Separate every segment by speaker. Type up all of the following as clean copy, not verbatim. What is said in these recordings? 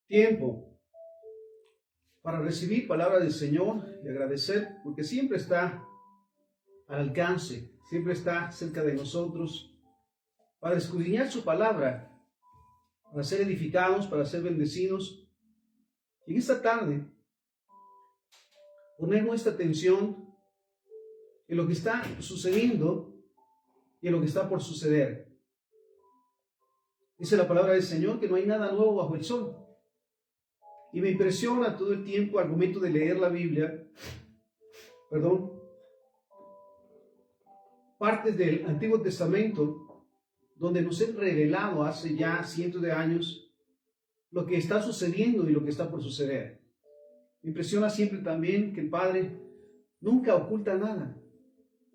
Speaker 1: Tiempo para recibir palabra del Señor y agradecer porque siempre está al alcance, siempre está cerca de nosotros para escudriñar su palabra, para ser edificados, para ser bendecidos. Y en esta tarde poner nuestra atención en lo que está sucediendo y en lo que está por suceder. Dice la palabra del Señor que no hay nada nuevo bajo el sol. Y me impresiona todo el tiempo al momento de leer la Biblia, partes del Antiguo Testamento, donde nos es revelado hace ya cientos de años lo que está sucediendo y lo que está por suceder. Me impresiona siempre también que el Padre nunca oculta nada,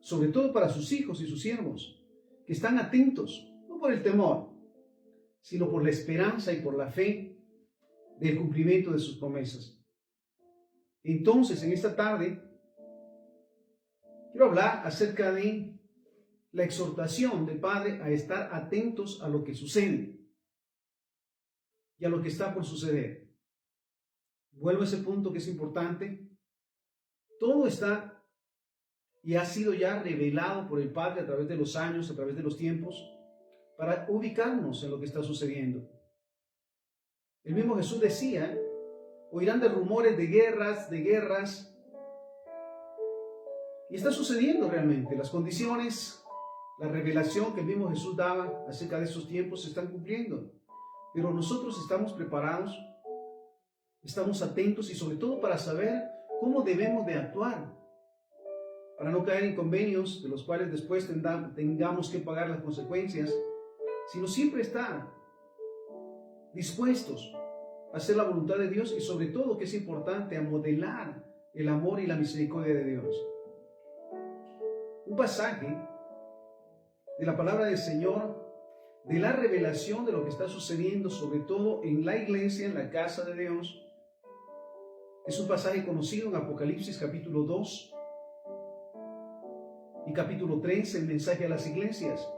Speaker 1: sobre todo para sus hijos y sus siervos, que están atentos, no por el temor, sino por la esperanza y por la fe del cumplimiento de sus promesas. Entonces, en esta tarde, quiero hablar acerca de la exhortación del Padre a estar atentos a lo que sucede y a lo que está por suceder. Vuelvo a ese punto que es importante. Todo está y ha sido ya revelado por el Padre a través de los años, a través de los tiempos, para ubicarnos en lo que está sucediendo. El mismo Jesús decía, oirán de rumores de guerras, y está sucediendo realmente. Las condiciones, la revelación que el mismo Jesús daba acerca de esos tiempos se están cumpliendo. Pero nosotros estamos preparados, estamos atentos y sobre todo para saber cómo debemos de actuar, para no caer en convenios de los cuales después tengamos que pagar las consecuencias, sino siempre estar dispuestos a hacer la voluntad de Dios y sobre todo, que es importante, a modelar el amor y la misericordia de Dios. Un pasaje de la palabra del Señor, de la revelación de lo que está sucediendo, sobre todo en la iglesia, en la casa de Dios, es un pasaje conocido en Apocalipsis capítulo 2 y capítulo 3, el mensaje a las iglesias.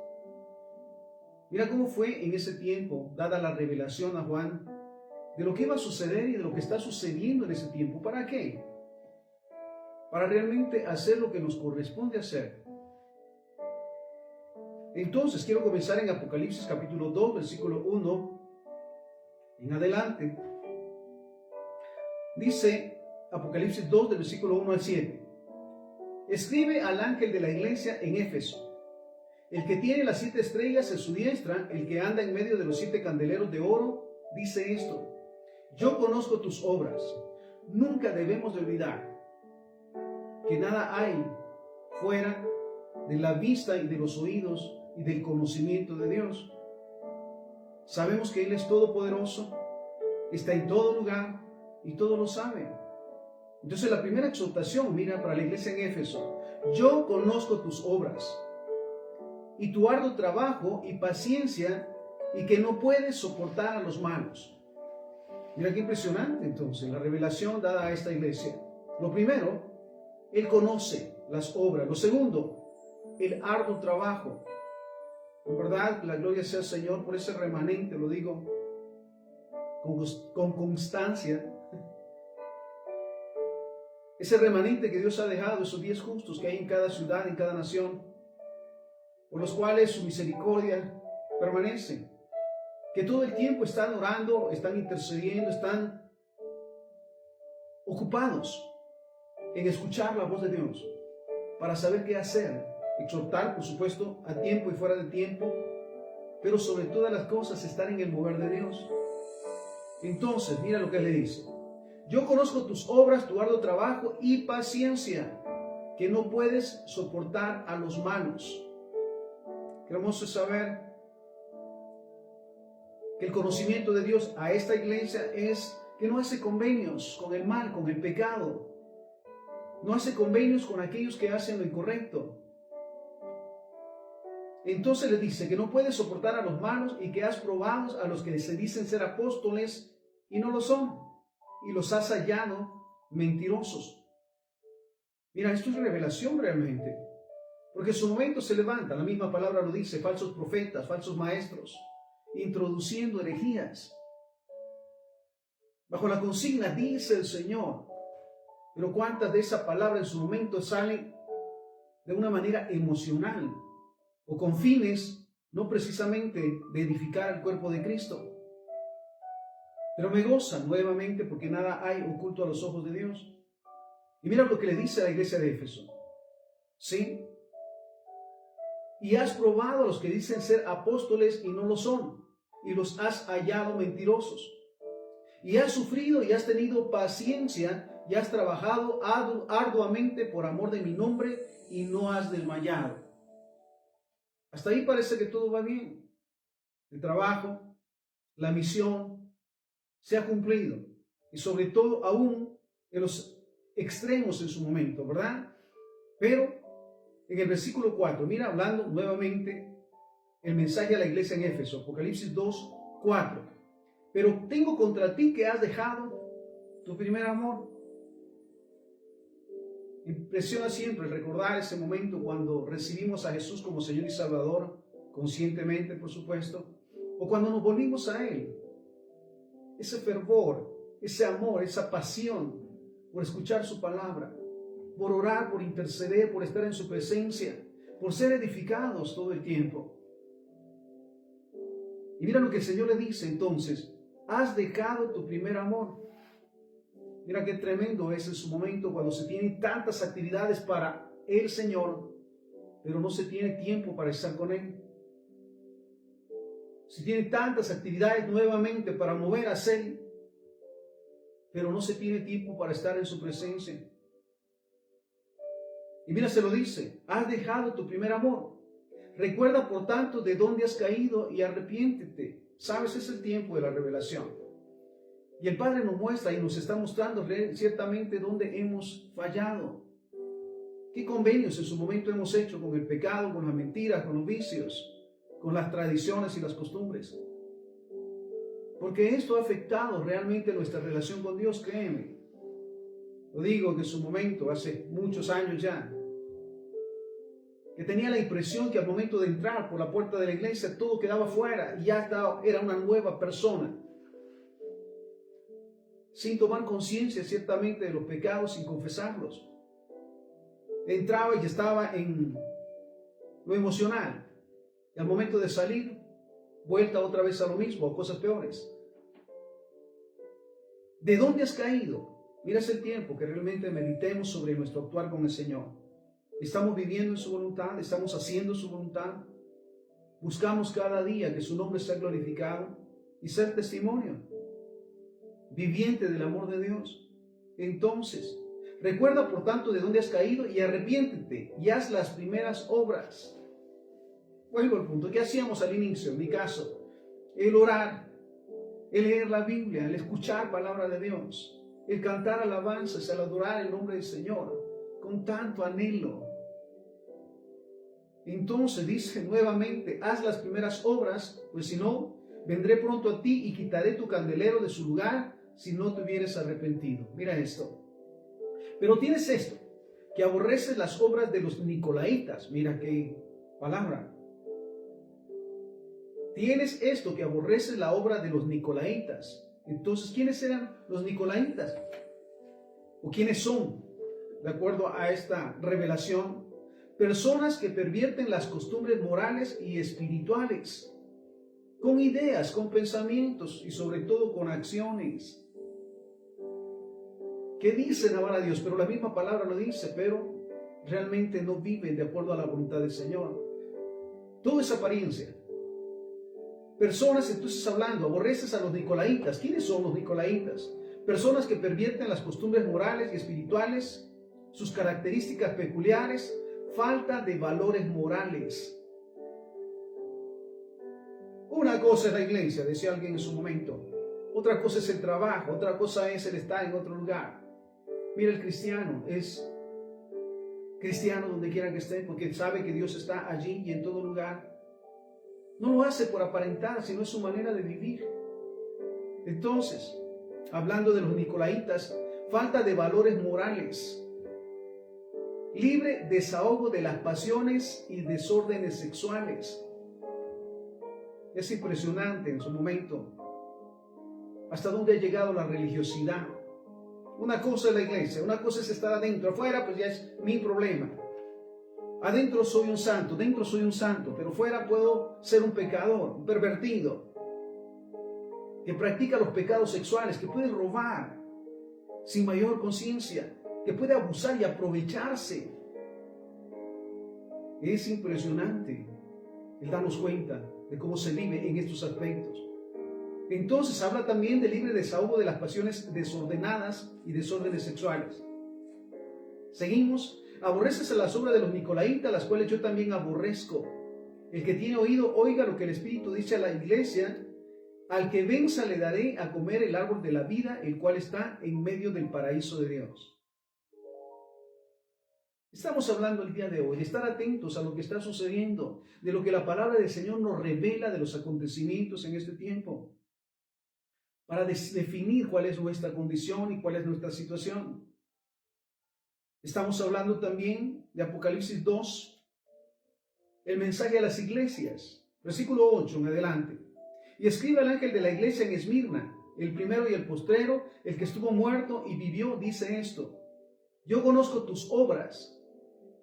Speaker 1: Mira cómo fue en ese tiempo dada la revelación a Juan de lo que iba a suceder y de lo que está sucediendo en ese tiempo. ¿Para qué? Para realmente hacer lo que nos corresponde hacer. Entonces, quiero comenzar en Apocalipsis capítulo 2, versículo 1 en adelante. Dice Apocalipsis 2, del versículo 1 al 7. Escribe al ángel de la iglesia en Éfeso, el que tiene las 7 estrellas en su diestra, el que anda en medio de los 7 candeleros de oro, dice esto: yo conozco tus obras. Nunca debemos de olvidar que nada hay fuera de la vista y de los oídos y del conocimiento de Dios. Sabemos que Él es todopoderoso, está en todo lugar y todo lo sabe. Entonces la primera exhortación, mira, para la iglesia en Éfeso: yo conozco tus obras y tu arduo trabajo y paciencia, y que no puedes soportar a los malos. Mira qué impresionante entonces la revelación dada a esta iglesia. Lo primero, Él conoce las obras. Lo segundo, el arduo trabajo. En verdad, la gloria sea al Señor por ese remanente, lo digo con constancia. Ese remanente que Dios ha dejado, esos 10 justos que hay en cada ciudad, en cada nación, por los cuales su misericordia permanece, que todo el tiempo están orando, están intercediendo, están ocupados en escuchar la voz de Dios, para saber qué hacer, exhortar, por supuesto, a tiempo y fuera de tiempo, pero sobre todas las cosas estar en el mover de Dios. Entonces, mira lo que le dice: yo conozco tus obras, tu arduo trabajo y paciencia, que no puedes soportar a los malos. Qué hermoso es saber que el conocimiento de Dios a esta iglesia es que no hace convenios con el mal, con el pecado. No hace convenios con aquellos que hacen lo incorrecto. Entonces le dice que no puedes soportar a los malos y que has probado a los que se dicen ser apóstoles y no lo son, y los has hallado mentirosos. Mira, esto es revelación realmente, porque en su momento se levantan, la misma palabra lo dice, falsos profetas, falsos maestros, introduciendo herejías. bajo la consigna, dice el Señor. Pero cuántas de esa palabra en su momento salen de una manera emocional o con fines no precisamente de edificar el cuerpo de Cristo. Pero me gozan nuevamente porque nada hay oculto a los ojos de Dios. Y mira lo que le dice a la iglesia de Éfeso. ¿Sí? Y has probado a los que dicen ser apóstoles y no lo son, y los has hallado mentirosos. Y has sufrido y has tenido paciencia y has trabajado arduamente por amor de mi nombre y no has desmayado. Hasta ahí parece que todo va bien. El trabajo, la misión se ha cumplido. Y sobre todo aún en los extremos en su momento, ¿verdad? Pero en el versículo 4, mira, hablando nuevamente el mensaje a la iglesia en Éfeso, Apocalipsis 2, 4. Pero tengo contra ti que has dejado tu primer amor. Impresiona siempre recordar ese momento cuando recibimos a Jesús como Señor y Salvador, conscientemente, por supuesto, o cuando nos volvimos a Él. Ese fervor, ese amor, esa pasión por escuchar su palabra, por orar, por interceder, por estar en su presencia, por ser edificados todo el tiempo. Y mira lo que el Señor le dice entonces: has dejado tu primer amor. Mira qué tremendo es en su momento cuando se tienen tantas actividades para el Señor, pero no se tiene tiempo para estar con Él. Se tiene tantas actividades nuevamente para mover hacia Él, pero no se tiene tiempo para estar en su presencia. Y mira, se lo dice: has dejado tu primer amor. Recuerda, por tanto, de dónde has caído y arrepiéntete. Sabes, es el tiempo de la revelación. Y el Padre nos muestra y nos está mostrando ciertamente dónde hemos fallado. ¿Qué convenios en su momento hemos hecho con el pecado, con las mentiras, con los vicios, con las tradiciones y las costumbres? Porque esto ha afectado realmente nuestra relación con Dios, créeme. Lo digo que en su momento, hace muchos años ya, que tenía la impresión que al momento de entrar por la puerta de la iglesia todo quedaba fuera y ya era una nueva persona. Sin tomar conciencia ciertamente de los pecados, sin confesarlos. Entraba y estaba en lo emocional. Y al momento de salir, vuelta otra vez a lo mismo, a cosas peores. ¿De dónde has caído? Mira, es el tiempo que realmente meditemos sobre nuestro actuar con el Señor. ¿Estamos viviendo en su voluntad? ¿Estamos haciendo su voluntad? ¿Buscamos cada día que su nombre sea glorificado y ser testimonio viviente del amor de Dios? Entonces, recuerda por tanto de dónde has caído y arrepiéntete y haz las primeras obras. Vuelvo al punto. ¿Qué hacíamos al inicio? En mi caso, el orar, el leer la Biblia, el escuchar palabra de Dios, el cantar alabanzas, el adorar el nombre del Señor con tanto anhelo. Entonces dice nuevamente: haz las primeras obras, pues si no, vendré pronto a ti y quitaré tu candelero de su lugar si no te hubieres arrepentido. Mira esto. Pero tienes esto, que aborreces las obras de los nicolaitas. Mira qué palabra. Tienes esto, que aborreces la obra de los nicolaitas. Entonces, ¿quiénes eran los nicolaitas? ¿O quiénes son? De acuerdo a esta revelación, personas que pervierten las costumbres morales y espirituales, con ideas, con pensamientos y sobre todo con acciones, que dicen amar a Dios, pero la misma palabra lo dice, pero realmente no viven de acuerdo a la voluntad del Señor. Todo es apariencia. Personas, entonces hablando, aborreces a los nicolaitas. ¿Quiénes son los nicolaitas? Personas que pervierten las costumbres morales y espirituales, sus características peculiares, falta de valores morales. Una cosa es la iglesia, decía alguien en su momento. Otra cosa es el trabajo, otra cosa es el estar en otro lugar. Mira, el cristiano es cristiano donde quiera que esté, porque sabe que Dios está allí y en todo lugar. No lo hace por aparentar, sino es su manera de vivir. Entonces, hablando de los nicolaitas, falta de valores morales, libre desahogo de las pasiones y desórdenes sexuales. Es impresionante en su momento. hasta dónde ha llegado la religiosidad. Una cosa es la iglesia, una cosa es estar adentro. Afuera pues ya es mi problema. Adentro soy un santo, dentro soy un santo, pero fuera puedo ser un pecador, un pervertido, que practica los pecados sexuales, que puede robar sin mayor conciencia, que puede abusar y aprovecharse. Es impresionante el darnos cuenta de cómo se vive en estos aspectos. Entonces habla también del libre desahogo de las pasiones desordenadas y desórdenes sexuales. Seguimos. Aborreces a las obras de los nicolaítas, las cuales yo también aborrezco. El que tiene oído, oiga lo que el Espíritu dice a la iglesia. Al que venza le daré a comer el árbol de la vida, el cual está en medio del paraíso de Dios. Estamos hablando el día de hoy de estar atentos a lo que está sucediendo, de lo que la palabra del Señor nos revela de los acontecimientos en este tiempo, para definir cuál es nuestra condición y cuál es nuestra situación. Estamos hablando también de Apocalipsis 2, el mensaje a las iglesias, versículo 8 en adelante. Y escribe al ángel de la iglesia en Esmirna, el primero y el postrero, el que estuvo muerto y vivió, dice esto: yo conozco tus obras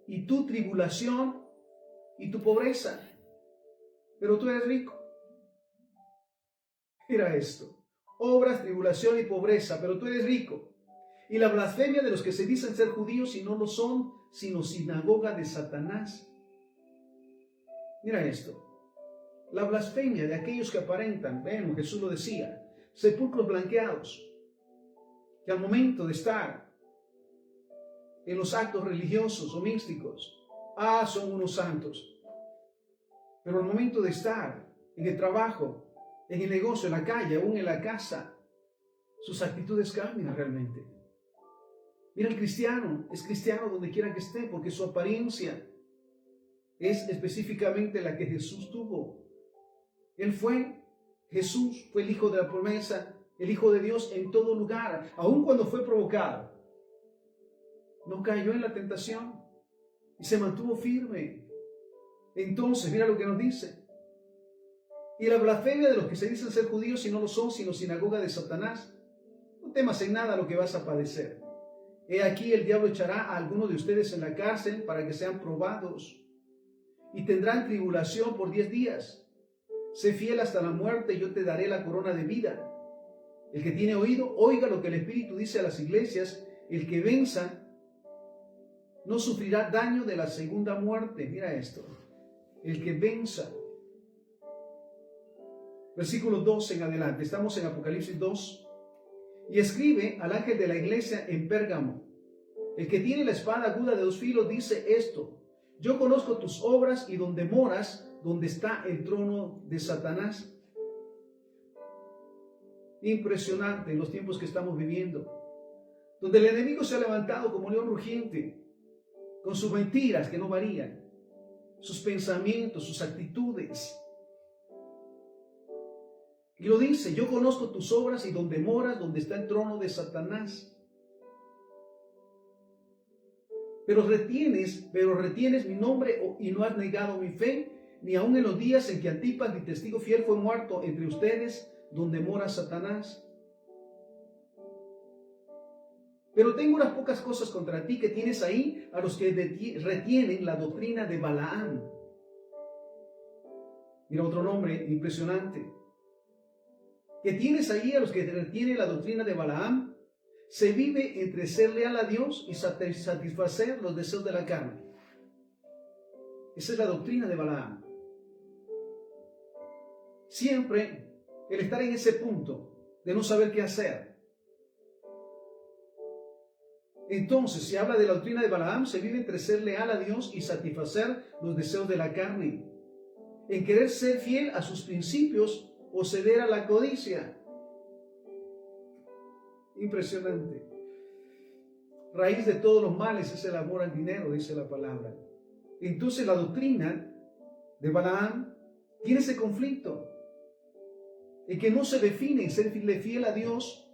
Speaker 1: y tu tribulación y tu pobreza, pero tú eres rico. Mira esto: obras, tribulación y pobreza, pero tú eres rico. Y la blasfemia de los que se dicen ser judíos y no lo son, sino sinagoga de Satanás. Mira esto: la blasfemia de aquellos que aparentan, bueno, Jesús lo decía, sepulcros blanqueados, que al momento de estar en los actos religiosos o místicos, son unos santos. Pero al momento de estar en el trabajo, en el negocio, en la calle, aún en la casa, sus actitudes cambian realmente. Mira, el cristiano es cristiano donde quiera que esté, porque su apariencia es específicamente la que Jesús tuvo. Jesús fue el Hijo de la promesa, el Hijo de Dios en todo lugar, aun cuando fue provocado. No cayó en la tentación y se mantuvo firme. Entonces, mira lo que nos dice: y la blasfemia de los que se dicen ser judíos y no lo son, sino sinagoga de Satanás. No temas en nada lo que vas a padecer. He aquí, el diablo echará a algunos de ustedes en la cárcel para que sean probados, y tendrán tribulación por 10 días. Sé fiel hasta la muerte y yo te daré la corona de vida. El que tiene oído, oiga lo que el Espíritu dice a las iglesias. El que venza no sufrirá daño de la segunda muerte. Mira esto: el que venza. Versículo 2 en adelante. Estamos en Apocalipsis 2. Y escribe al ángel de la iglesia en Pérgamo: el que tiene la espada aguda de 2 filos dice esto: yo conozco tus obras y donde moras, donde está el trono de Satanás. Impresionante en los tiempos que estamos viviendo, donde el enemigo se ha levantado como león rugiente, con sus mentiras que no varían, sus pensamientos, sus actitudes. Y lo dice: yo conozco tus obras y donde moras, donde está el trono de Satanás. Pero retienes mi nombre y no has negado mi fe, ni aun en los días en que Antipas, mi testigo fiel, fue muerto entre ustedes, donde mora Satanás. Pero tengo unas pocas cosas contra ti, que tienes ahí a los que retienen la doctrina de Balaam. Mira otro nombre impresionante. Que tienes ahí a los que retienen la doctrina de Balaam. Se vive entre ser leal a Dios y satisfacer los deseos de la carne. Esa es la doctrina de Balaam. Siempre el estar en ese punto de no saber qué hacer. Entonces, si habla de la doctrina de Balaam, se vive entre ser leal a Dios y satisfacer los deseos de la carne, en querer ser fiel a sus principios o ceder a la codicia. Impresionante. Raíz de todos los males es el amor al dinero, dice la palabra. Entonces la doctrina de Balaam tiene ese conflicto, en que no se define en serle fiel a Dios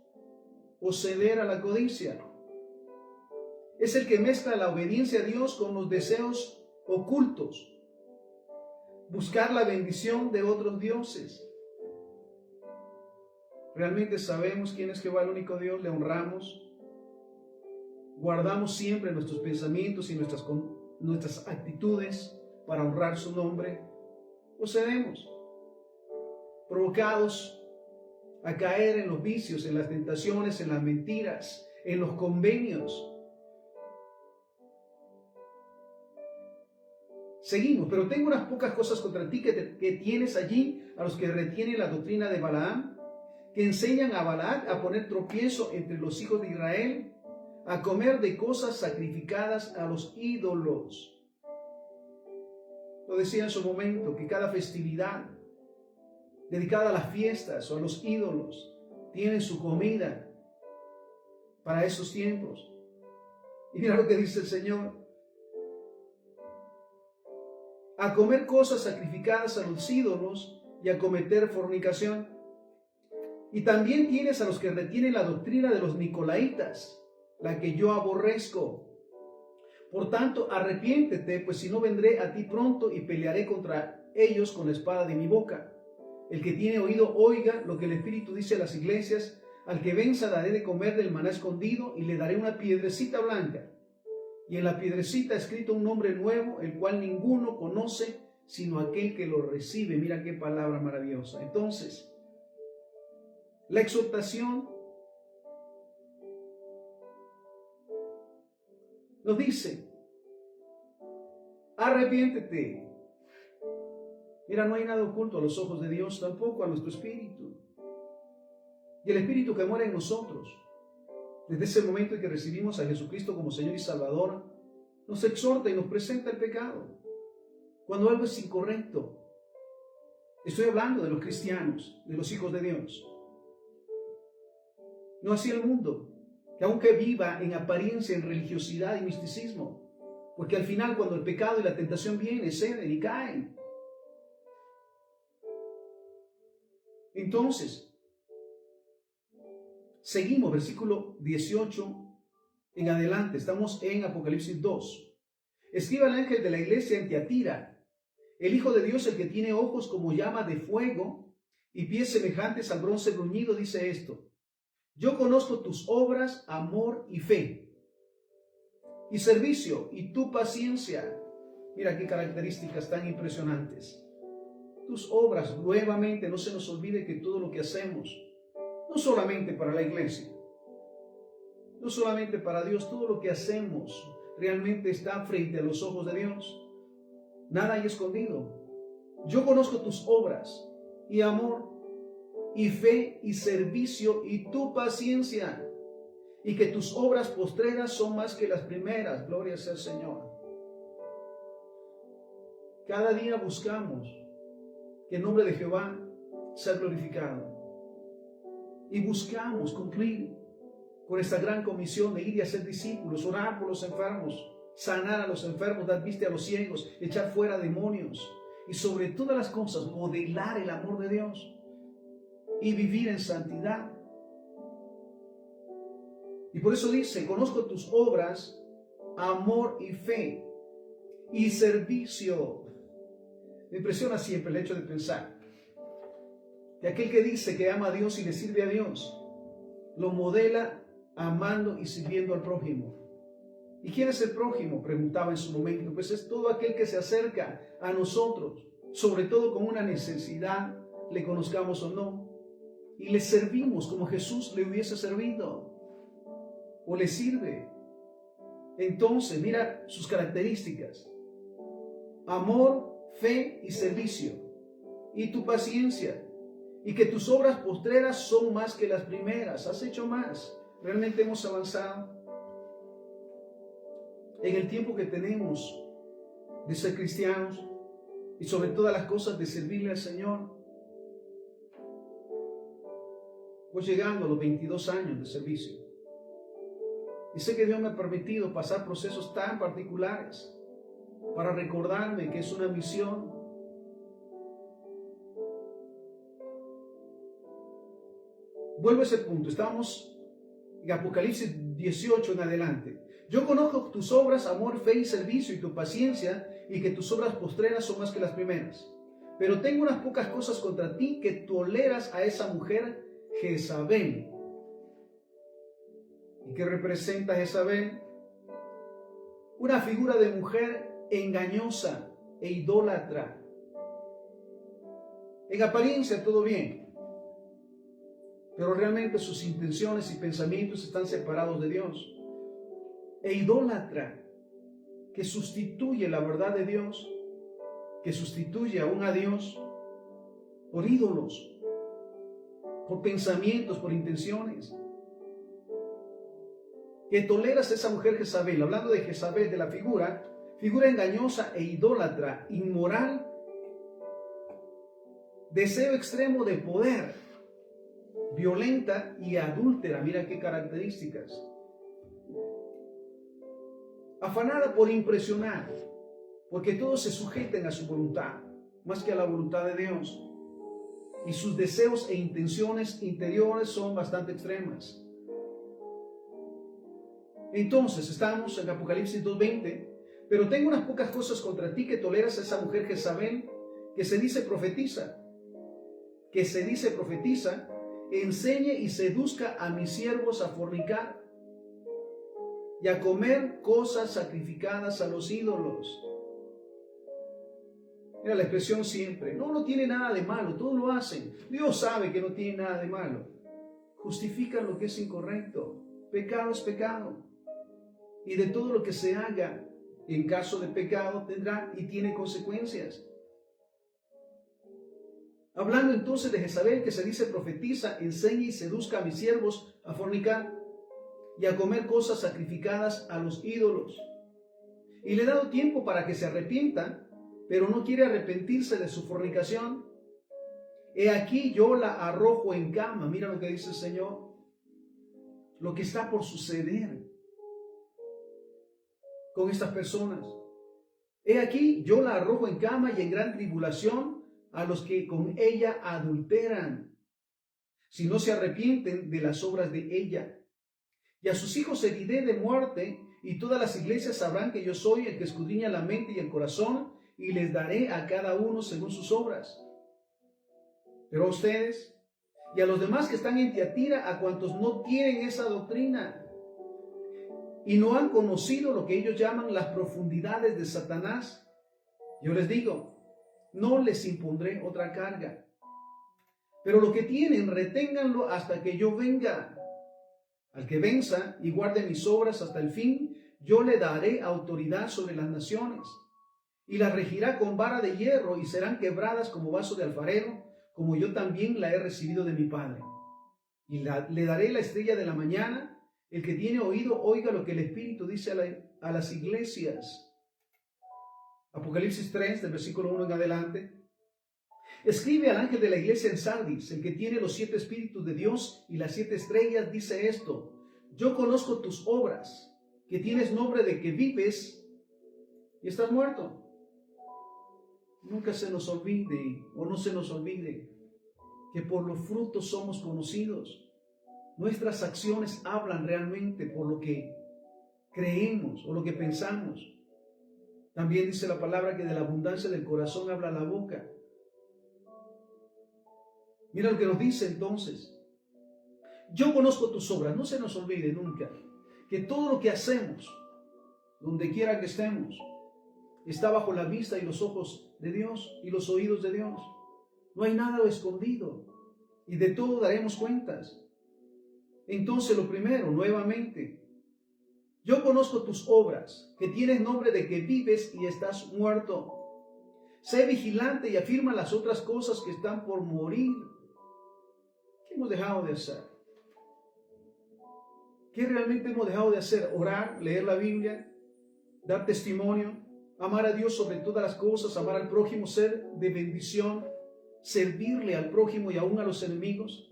Speaker 1: o ceder a la codicia. Es el que mezcla la obediencia a Dios con los deseos ocultos, buscar la bendición de otros dioses. ¿Realmente sabemos quién es Jehová el único Dios? ¿Le honramos? ¿Guardamos siempre nuestros pensamientos y nuestras actitudes para honrar su nombre? ¿O seremos provocados a caer en los vicios, en las tentaciones, en las mentiras, en los convenios? Seguimos, pero tengo unas pocas cosas contra ti que tienes allí a los que retienen la doctrina de Balaam, que enseñan a Balac a poner tropiezo entre los hijos de Israel, a comer de cosas sacrificadas a los ídolos. Lo decía en su momento, que cada festividad dedicada a las fiestas o a los ídolos tiene su comida para esos tiempos. Y mira lo que dice el Señor: a comer cosas sacrificadas a los ídolos y a cometer fornicación. Y también tienes a los que retienen la doctrina de los nicolaitas, la que yo aborrezco. Por tanto, arrepiéntete, pues si no, vendré a ti pronto y pelearé contra ellos con la espada de mi boca. El que tiene oído, oiga lo que el Espíritu dice a las iglesias. Al que venza daré de comer del maná escondido y le daré una piedrecita blanca. Y en la piedrecita escrito un nombre nuevo, el cual ninguno conoce sino aquel que lo recibe. Mira qué palabra maravillosa. Entonces, la exhortación nos dice: arrepiéntete. Mira, no hay nada oculto a los ojos de Dios, tampoco a nuestro espíritu. Y el Espíritu que mora en nosotros, desde ese momento en que recibimos a Jesucristo como Señor y Salvador, nos exhorta y nos presenta el pecado. Cuando algo es incorrecto, estoy hablando de los cristianos, de los hijos de Dios. No así el mundo, que aunque viva en apariencia en religiosidad y misticismo, porque al final cuando el pecado y la tentación vienen, ceden y caen. Entonces, seguimos, versículo 18 en adelante, estamos en Apocalipsis 2. Escribe al ángel de la iglesia en Tiatira: el Hijo de Dios, el que tiene ojos como llama de fuego y pies semejantes al bronce bruñido, dice esto: yo conozco tus obras, amor y fe, y servicio, y tu paciencia. Mira qué características tan impresionantes. Tus obras, nuevamente, no se nos olvide que todo lo que hacemos, no solamente para la iglesia, no solamente para Dios, todo lo que hacemos realmente está frente a los ojos de Dios. Nada hay escondido. Yo conozco tus obras, y amor, y fe, y servicio, y tu paciencia, y que tus obras postreras son más que las primeras. Gloria sea al Señor. Cada día buscamos que el nombre de Jehová sea glorificado. Y buscamos cumplir con esta gran comisión de ir y hacer discípulos, orar por los enfermos, sanar a los enfermos, dar vista a los ciegos, echar fuera demonios. Y sobre todas las cosas, modelar el amor de Dios y vivir en santidad. Y por eso dice: conozco tus obras, amor y fe, y servicio. Me impresiona siempre el hecho de pensar que aquel que dice que ama a Dios y le sirve a Dios, lo modela amando y sirviendo al prójimo. ¿Y quién es el prójimo?, preguntaba en su momento. Pues es todo aquel que se acerca a nosotros, sobre todo con una necesidad, le conozcamos o no, y le servimos como Jesús le hubiese servido, o le sirve. Entonces, mira sus características: amor, fe y servicio, y tu paciencia, y que tus obras postreras son más que las primeras. Has hecho más. Realmente hemos avanzado en el tiempo que tenemos de ser cristianos, y sobre todas las cosas de servirle al Señor. Voy llegando a los 22 años de servicio, y sé que Dios me ha permitido pasar procesos tan particulares para recordarme que es una misión. Vuelvo a ese punto. Estamos en Apocalipsis 18 en adelante. Yo conozco tus obras, amor, fe y servicio, y tu paciencia, y que tus obras postreras son más que las primeras. Pero tengo unas pocas cosas contra ti, que toleras a esa mujer Jezabel. ¿Y qué representa Jezabel? Una figura de mujer engañosa e idólatra. En apariencia todo bien, pero realmente sus intenciones y pensamientos están separados de Dios. E idólatra, que sustituye la verdad de Dios, que sustituye aún a Dios por ídolos, por pensamientos, por intenciones. Que toleras a esa mujer Jezabel, hablando de Jezabel, de la figura engañosa e idólatra, inmoral, deseo extremo de poder, violenta y adúltera. Mira qué características. Afanada por impresionar, porque todos se sujeten a su voluntad, más que a la voluntad de Dios. Y sus deseos e intenciones interiores son bastante extremas. Entonces, estamos en Apocalipsis 2:20, pero tengo unas pocas cosas contra ti, que toleras a esa mujer Jezabel, que se dice profetiza, enseñe y seduzca a mis siervos a fornicar y a comer cosas sacrificadas a los ídolos. Mira la expresión siempre, no tiene nada de malo, todos lo hacen. Dios sabe que no tiene nada de malo. Justifican lo que es incorrecto. Pecado es pecado. Y de todo lo que se haga en caso de pecado tendrá y tiene consecuencias. Hablando entonces de Jezabel, que se dice profetiza, enseña y seduzca a mis siervos a fornicar y a comer cosas sacrificadas a los ídolos. Y le he dado tiempo para que se arrepienta, pero no quiere arrepentirse de su fornicación. He aquí yo la arrojo en cama. Mira lo que dice el Señor, lo que está por suceder con estas personas. He aquí yo la arrojo en cama y en gran tribulación a los que con ella adulteran, si no se arrepienten de las obras de ella. Y a sus hijos heriré de muerte, y todas las iglesias sabrán que yo soy el que escudriña la mente y el corazón, y les daré a cada uno según sus obras. Pero a ustedes y a los demás que están en Tiatira, a cuantos no tienen esa doctrina y no han conocido lo que ellos llaman las profundidades de Satanás, yo les digo, no les impondré otra carga. Pero lo que tienen, reténganlo hasta que yo venga. Al que venza y guarde mis obras hasta el fin, yo le daré autoridad sobre las naciones, y las regirá con vara de hierro, y serán quebradas como vaso de alfarero, como yo también la he recibido de mi Padre. Y le daré la estrella de la mañana. El que tiene oído, oiga lo que el Espíritu dice a las iglesias. Apocalipsis 3, del versículo 1 en adelante. Escribe al ángel de la iglesia en Sardis, el que tiene los 7 espíritus de Dios y las 7 estrellas, dice esto: yo conozco tus obras, que tienes nombre de que vives y estás muerto. Nunca se nos olvide, o no se nos olvide, que por los frutos somos conocidos. Nuestras acciones hablan realmente por lo que creemos o lo que pensamos. También dice la palabra que de la abundancia del corazón habla la boca. Mira lo que nos dice entonces. Yo conozco tus obras. No se nos olvide nunca que todo lo que hacemos, donde quiera que estemos, está bajo la vista y los ojos de Dios y los oídos de Dios. No hay nada escondido y de todo daremos cuentas. Entonces, lo primero, nuevamente, yo conozco tus obras, que tienes nombre de que vives y estás muerto. Sé vigilante y afirma las otras cosas que están por morir. ¿Qué hemos dejado de hacer? ¿Qué realmente hemos dejado de hacer? Orar, leer la Biblia, dar testimonio, amar a Dios sobre todas las cosas, amar al prójimo, ser de bendición, servirle al prójimo y aún a los enemigos.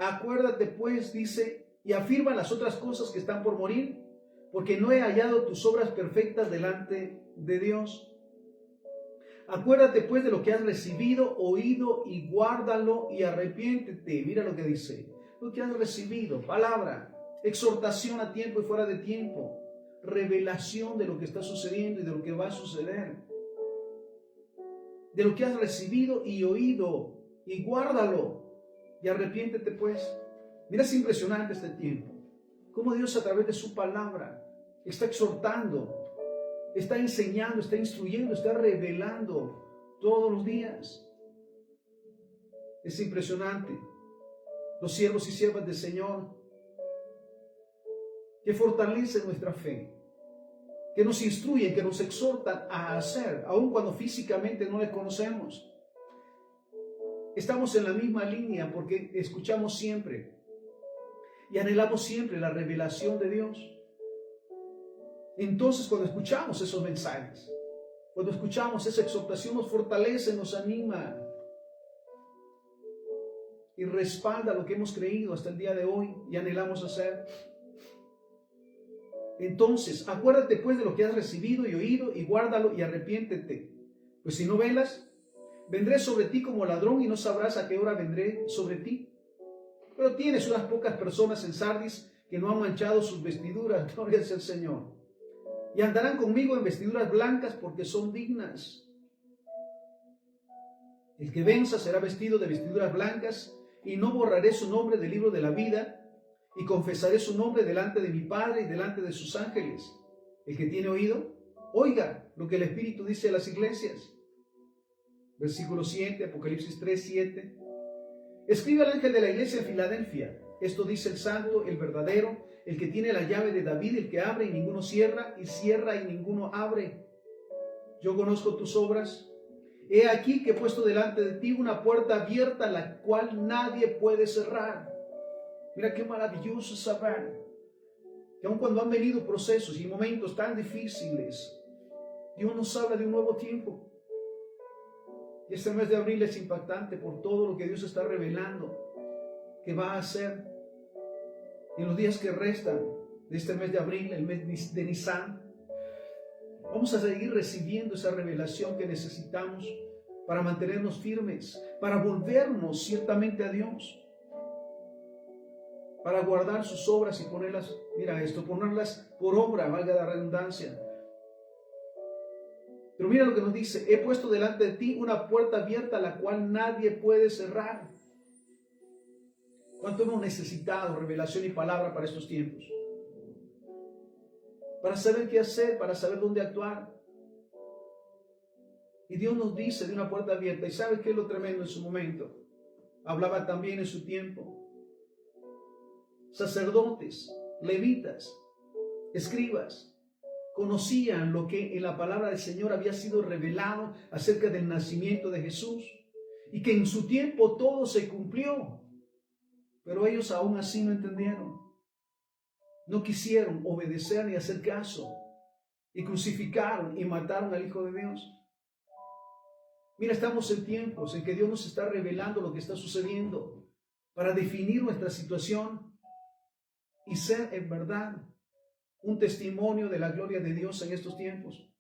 Speaker 1: Acuérdate pues, dice, y afirma las otras cosas que están por morir, porque no he hallado tus obras perfectas delante de Dios. Acuérdate pues de lo que has recibido, oído, y guárdalo y arrepiéntete. Mira lo que dice, lo que has recibido, palabra, exhortación a tiempo y fuera de tiempo, revelación de lo que está sucediendo y de lo que va a suceder. de lo que has recibido y oído, y guárdalo, y arrepiéntete pues. Mira, es impresionante este tiempo, cómo Dios a través de su palabra está exhortando, está enseñando, está instruyendo, está revelando todos los días. Es impresionante. Los siervos y siervas del Señor que fortalecen nuestra fe, que nos instruyen, que nos exhortan a hacer, aun cuando físicamente no les conocemos. Estamos en la misma línea porque escuchamos siempre y anhelamos siempre la revelación de Dios. Entonces, cuando escuchamos esos mensajes, cuando escuchamos esa exhortación, nos fortalece, nos anima y respalda lo que hemos creído hasta el día de hoy y anhelamos hacer. Entonces, acuérdate pues de lo que has recibido y oído, y guárdalo y arrepiéntete. Pues si no velas, vendré sobre ti como ladrón y no sabrás a qué hora vendré sobre ti. Pero tienes unas pocas personas en Sardis que no han manchado sus vestiduras, gloria sea al Señor. Y andarán conmigo en vestiduras blancas porque son dignas. El que venza será vestido de vestiduras blancas, y no borraré su nombre del libro de la vida, y confesaré su nombre delante de mi Padre y delante de sus ángeles. El que tiene oído, oiga lo que el Espíritu dice a las iglesias. Versículo 7, Apocalipsis 3, 7. Escribe al ángel de la iglesia en Filadelfia: esto dice el santo, el verdadero, el que tiene la llave de David, el que abre y ninguno cierra, y cierra y ninguno abre. Yo conozco tus obras. He aquí que he puesto delante de ti una puerta abierta, la cual nadie puede cerrar. Mira qué maravilloso saber que aun cuando han venido procesos y momentos tan difíciles, Dios nos habla de un nuevo tiempo. Y este mes de abril es impactante por todo lo que Dios está revelando que va a hacer en los días que restan de este mes de abril, el mes de Nisan. Vamos a seguir recibiendo esa revelación que necesitamos para mantenernos firmes, para volvernos ciertamente a Dios, para guardar sus obras y ponerlas, mira esto, ponerlas por obra, valga la redundancia. Pero mira lo que nos dice: he puesto delante de ti una puerta abierta, la cual nadie puede cerrar. ¿Cuánto hemos necesitado revelación y palabra para estos tiempos? Para saber qué hacer, para saber dónde actuar. Y Dios nos dice de una puerta abierta. ¿Y sabes qué es lo tremendo en su momento? Hablaba también en su tiempo. Sacerdotes, levitas, escribas, conocían lo que en la palabra del Señor había sido revelado acerca del nacimiento de Jesús, y que en su tiempo todo se cumplió, pero ellos aún así no entendieron, no quisieron obedecer ni hacer caso, y crucificaron y mataron al Hijo de Dios. Mira, estamos en tiempos en que Dios nos está revelando lo que está sucediendo para definir nuestra situación y ser en verdad un testimonio de la gloria de Dios en estos tiempos.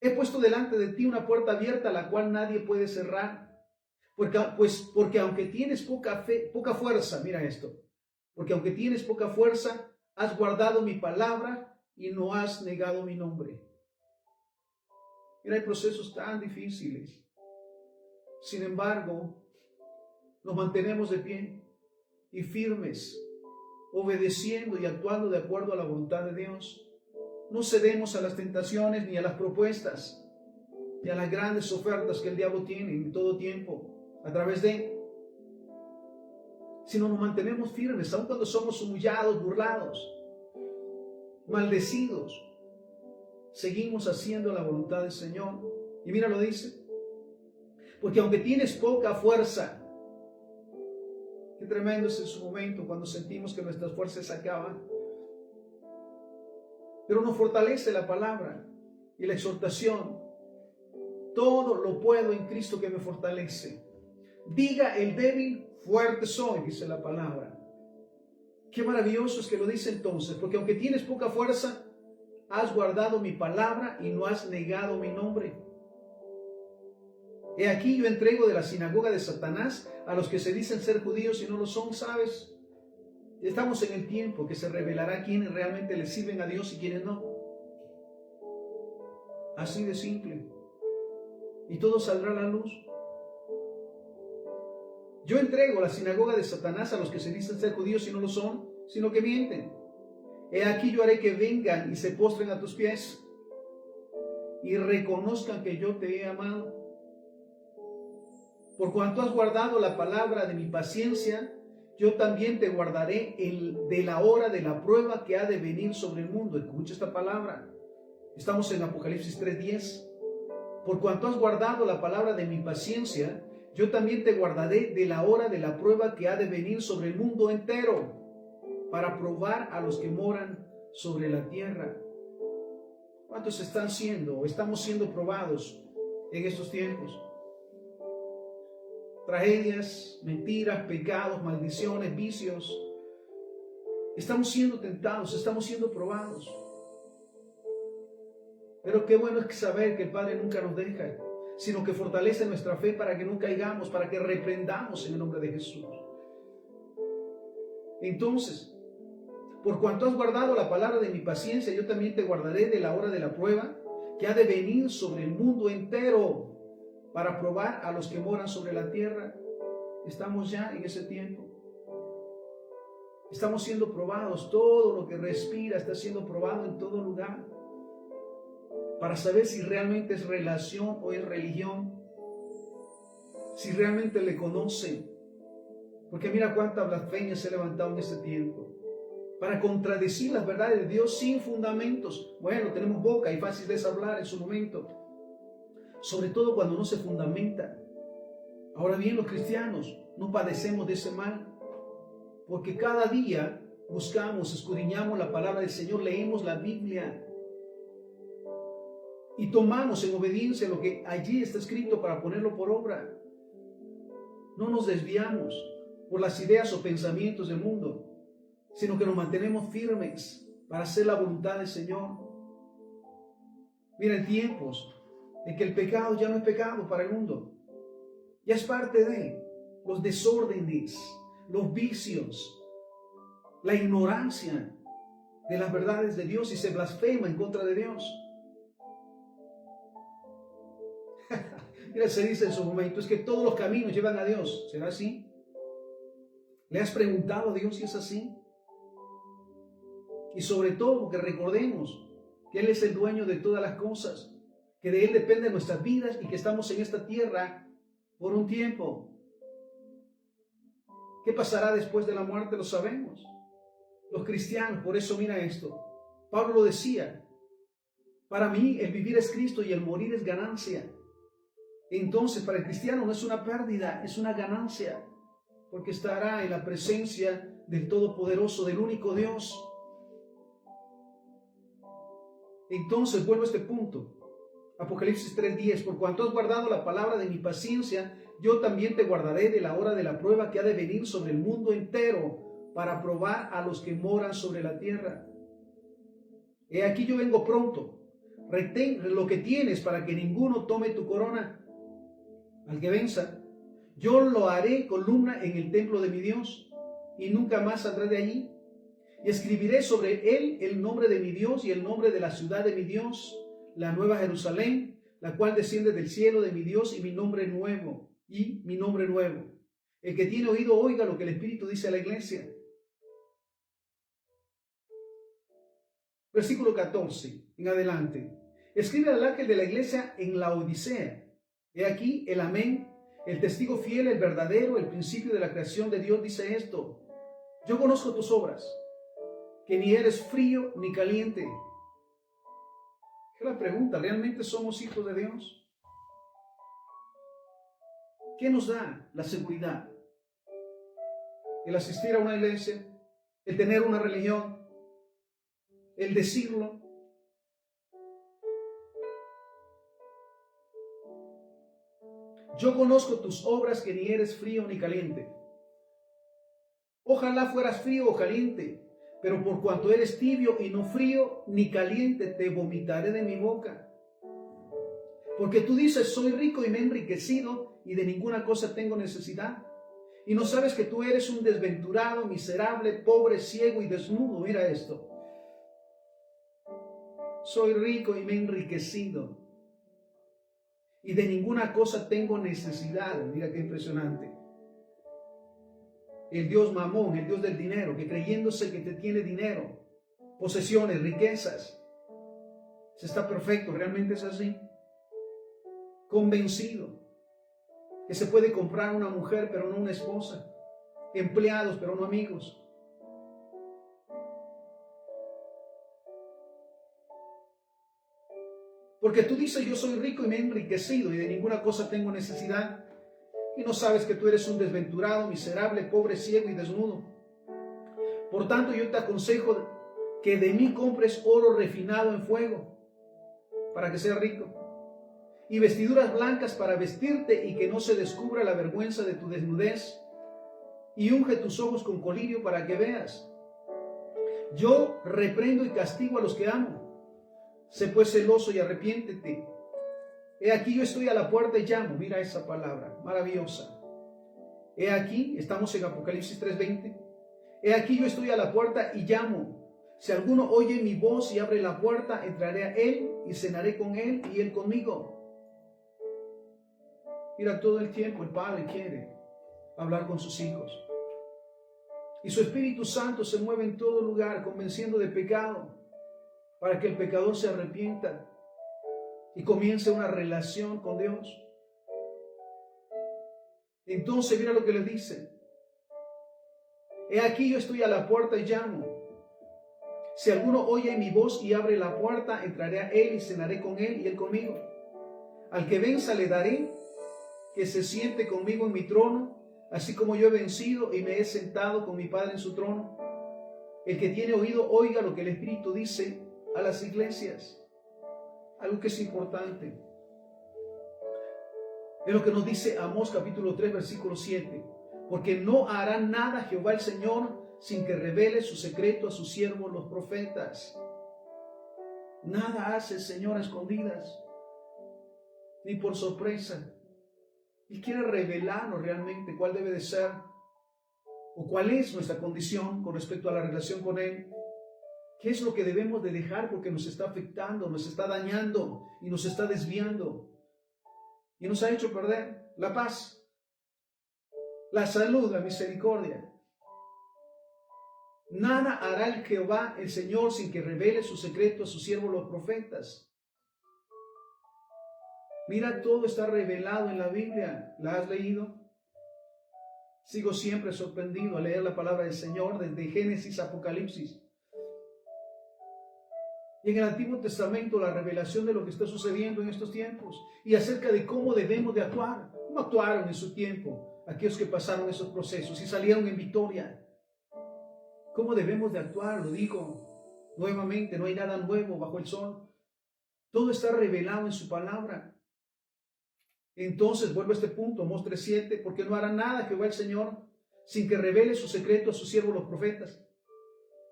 Speaker 1: He puesto delante de ti una puerta abierta, la cual nadie puede cerrar, porque aunque tienes poca fuerza, mira esto, porque aunque tienes poca fuerza, has guardado mi palabra y no has negado mi nombre. Mira, hay procesos tan difíciles. Sin embargo, nos mantenemos de pie y firmes, obedeciendo y actuando de acuerdo a la voluntad de Dios. No cedemos a las tentaciones ni a las propuestas ni a las grandes ofertas que el diablo tiene en todo tiempo a través de, sino nos mantenemos firmes, aun cuando somos humillados, burlados, maldecidos. Seguimos haciendo la voluntad del Señor. Y mira, lo dice: porque aunque tienes poca fuerza. Qué tremendo es en su momento cuando sentimos que nuestras fuerzas se acaban. Pero nos fortalece la palabra y la exhortación. Todo lo puedo en Cristo que me fortalece. Diga el débil, fuerte soy, dice la palabra. Qué maravilloso es que lo dice entonces, porque aunque tienes poca fuerza, has guardado mi palabra y no has negado mi nombre. He aquí yo entrego de la sinagoga de Satanás a los que se dicen ser judíos y no lo son, ¿sabes? Estamos en el tiempo que se revelará quiénes realmente le sirven a Dios y quiénes no. Así de simple. Y todo saldrá a la luz. Yo entrego la sinagoga de Satanás a los que se dicen ser judíos y no lo son, sino que mienten. He aquí yo haré que vengan y se postren a tus pies y reconozcan que yo te he amado. Por cuanto has guardado la palabra de mi paciencia, yo también te guardaré de la hora de la prueba que ha de venir sobre el mundo. Escucha esta palabra. Estamos en Apocalipsis 3:10. Por cuanto has guardado la palabra de mi paciencia, yo también te guardaré de la hora de la prueba que ha de venir sobre el mundo entero, para probar a los que moran sobre la tierra. ¿Cuántos están siendo o estamos siendo probados en estos tiempos? Tragedias, mentiras, pecados, maldiciones, vicios. Estamos siendo tentados, estamos siendo probados. Pero qué bueno es saber que el Padre nunca nos deja, sino que fortalece nuestra fe para que no caigamos, para que reprendamos en el nombre de Jesús. Entonces, por cuanto has guardado la palabra de mi paciencia, yo también te guardaré de la hora de la prueba que ha de venir sobre el mundo entero, para probar a los que moran sobre la tierra. Estamos ya en ese tiempo. Estamos siendo probados. Todo lo que respira está siendo probado en todo lugar, para saber si realmente es relación o es religión, si realmente le conocen. Porque mira cuánta blasfemia se ha levantado en este tiempo, para contradecir las verdades de Dios sin fundamentos. Bueno, tenemos boca y fácil es hablar en su momento, sobre todo cuando no se fundamenta. Ahora bien, los cristianos no padecemos de ese mal, porque cada día buscamos, escudriñamos la palabra del Señor, leemos la Biblia y tomamos en obediencia lo que allí está escrito para ponerlo por obra. No nos desviamos por las ideas o pensamientos del mundo, sino que nos mantenemos firmes para hacer la voluntad del Señor. Mira, en tiempos en que el pecado ya no es pecado para el mundo, ya es parte de los desórdenes, los vicios, la ignorancia de las verdades de Dios, y se blasfema en contra de Dios. Mira, se dice en su momento, es que todos los caminos llevan a Dios. ¿Será así? ¿Le has preguntado a Dios si es así? Y sobre todo, que recordemos que Él es el dueño de todas las cosas, que de Él dependen nuestras vidas y que estamos en esta tierra por un tiempo. ¿Qué pasará después de la muerte? Lo sabemos. Los cristianos, por eso mira esto. Pablo lo decía, para mí el vivir es Cristo y el morir es ganancia. Entonces, para el cristiano no es una pérdida, es una ganancia, porque estará en la presencia del Todopoderoso, del único Dios. Entonces, vuelvo a este punto. Apocalipsis 3:10, por cuanto has guardado la palabra de mi paciencia, yo también te guardaré de la hora de la prueba que ha de venir sobre el mundo entero, para probar a los que moran sobre la tierra. He aquí yo vengo pronto. Retén lo que tienes para que ninguno tome tu corona. Al que venza, yo lo haré columna en el templo de mi Dios, y nunca más saldrá de allí. Y escribiré sobre él el nombre de mi Dios y el nombre de la ciudad de mi Dios, la nueva Jerusalén, la cual desciende del cielo de mi Dios, y mi nombre nuevo. El que tiene oído, oiga lo que el Espíritu dice a la iglesia. Versículo 14 en adelante. Escribe al ángel de la iglesia en la Odisea. He aquí el amén, el testigo fiel, el verdadero, el principio de la creación de Dios, dice esto: yo conozco tus obras, que ni eres frío ni caliente. ¿Qué la pregunta? ¿Realmente somos hijos de Dios? ¿Qué nos da la seguridad? El asistir a una iglesia, el tener una religión, el decirlo. Yo conozco tus obras, que ni eres frío ni caliente. Ojalá fueras frío o caliente, pero por cuanto eres tibio y no frío ni caliente, te vomitaré de mi boca. Porque tú dices, soy rico y me he enriquecido, y de ninguna cosa tengo necesidad. Y no sabes que tú eres un desventurado, miserable, pobre, ciego y desnudo. Mira esto. Soy rico y me he enriquecido. y de ninguna cosa tengo necesidad. Mira qué impresionante. El Dios Mamón, el Dios del dinero, que creyéndose que te tiene dinero, posesiones, riquezas, se está perfecto, realmente es así. Convencido que se puede comprar una mujer pero no una esposa, empleados pero no amigos. Porque tú dices, yo soy rico y me he enriquecido y de ninguna cosa tengo necesidad. Y no sabes que tú eres un desventurado, miserable, pobre, ciego y desnudo. Por tanto, yo te aconsejo que de mí compres oro refinado en fuego, para que seas rico, y vestiduras blancas para vestirte y que no se descubra la vergüenza de tu desnudez, y unge tus ojos con colirio para que veas. Yo reprendo y castigo a los que amo. Sé pues celoso y arrepiéntete. He aquí yo estoy a la puerta y llamo. Mira esa palabra maravillosa. He aquí, estamos en Apocalipsis 3:20. He aquí yo estoy a la puerta y llamo. Si alguno oye mi voz y abre la puerta, entraré a él y cenaré con él y él conmigo. Mira, todo el tiempo el Padre quiere hablar con sus hijos. Y su Espíritu Santo se mueve en todo lugar convenciendo de pecado, para que el pecador se arrepienta y comience una relación con Dios. Entonces mira lo que le dice. He aquí yo estoy a la puerta y llamo. Si alguno oye mi voz y abre la puerta, entraré a él y cenaré con él y él conmigo. Al que venza le daré que se siente conmigo en mi trono, así como yo he vencido y me he sentado con mi Padre en su trono. El que tiene oído, oiga lo que el Espíritu dice a las iglesias. Algo que es importante. Es lo que nos dice Amós capítulo 3, versículo 7. Porque no hará nada Jehová el Señor sin que revele su secreto a sus siervos los profetas. Nada hace el Señor a escondidas, ni por sorpresa. Él quiere revelarnos realmente cuál debe de ser o cuál es nuestra condición con respecto a la relación con Él. ¿Qué es lo que debemos de dejar porque nos está afectando, nos está dañando y nos está desviando? Y nos ha hecho perder la paz, la salud, la misericordia. Nada hará el Jehová, el Señor, sin que revele su secreto a sus siervos los profetas. Mira, todo está revelado en la Biblia. ¿La has leído? Sigo siempre sorprendido al leer la palabra del Señor desde Génesis a Apocalipsis. Y en el Antiguo Testamento la revelación de lo que está sucediendo en estos tiempos y acerca de cómo debemos de actuar. ¿Cómo actuaron en su tiempo aquellos que pasaron esos procesos y salieron en victoria? ¿Cómo debemos de actuar? Lo digo nuevamente, no hay nada nuevo bajo el sol. Todo está revelado en su palabra. Entonces, vuelvo a este punto, Amós 3:7, porque no hará nada Jehová el Señor sin que revele su secreto a sus siervos los profetas.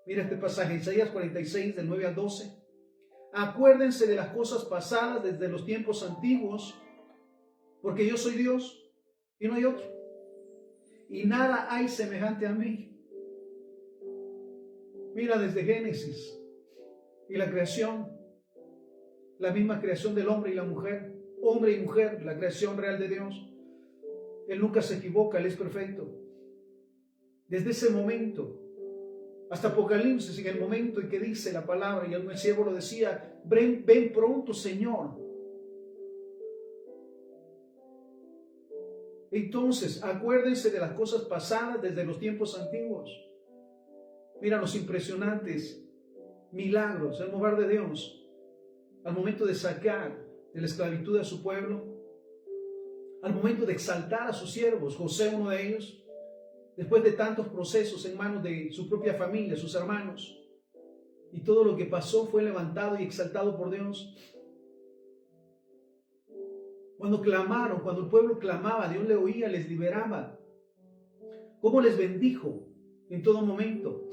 Speaker 1: Mira este pasaje, Isaías 46, del 9 al 12. Acuérdense de las cosas pasadas desde los tiempos antiguos, porque yo soy Dios y no hay otro. Y nada hay semejante a mí. Mira desde Génesis y la creación, la misma creación del hombre y la mujer, hombre y mujer, la creación real de Dios. Él nunca se equivoca, Él es perfecto. Desde ese momento hasta Apocalipsis, en el momento en que dice la palabra, y el siervo lo decía, ven pronto, Señor. Entonces, acuérdense de las cosas pasadas desde los tiempos antiguos. Mira los impresionantes milagros, el mover de Dios, al momento de sacar de la esclavitud a su pueblo, al momento de exaltar a sus siervos, José uno de ellos, después de tantos procesos en manos de su propia familia, sus hermanos, y todo lo que pasó fue levantado y exaltado por Dios. Cuando clamaron, cuando el pueblo clamaba, Dios le oía, les liberaba. ¿Cómo les bendijo en todo momento?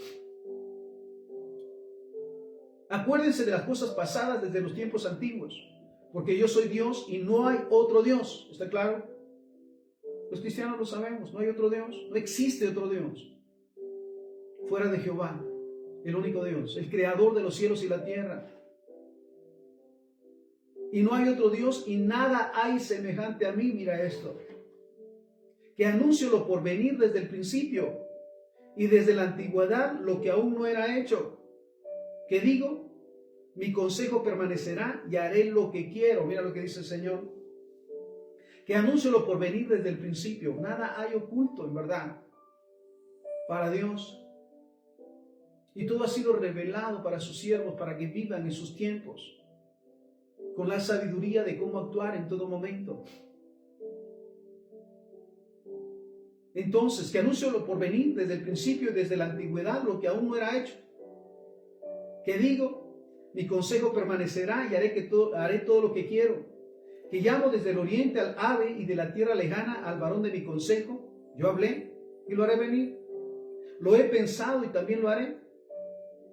Speaker 1: Acuérdense de las cosas pasadas desde los tiempos antiguos, porque yo soy Dios y no hay otro Dios. ¿Está claro? Los cristianos lo sabemos, no hay otro Dios, no existe otro Dios fuera de Jehová, el único Dios, el creador de los cielos y la tierra. y no hay otro Dios y nada hay semejante a mí. Mira esto. Que anuncio lo por venir desde el principio y desde la antigüedad lo que aún no era hecho. Que digo, mi consejo permanecerá y haré lo que quiero. Mira lo que dice el Señor. Que anuncio lo por venir desde el principio. Nada hay oculto, en verdad, para Dios. Y todo ha sido revelado para sus siervos, para que vivan en sus tiempos, con la sabiduría de cómo actuar en todo momento. Entonces, que anuncio lo por venir desde el principio y desde la antigüedad lo que aún no era hecho. Que digo, mi consejo permanecerá y haré todo lo que quiero. Que llamo desde el oriente al ave y de la tierra lejana al varón de mi consejo. Yo hablé y lo haré venir. Lo he pensado y también lo haré.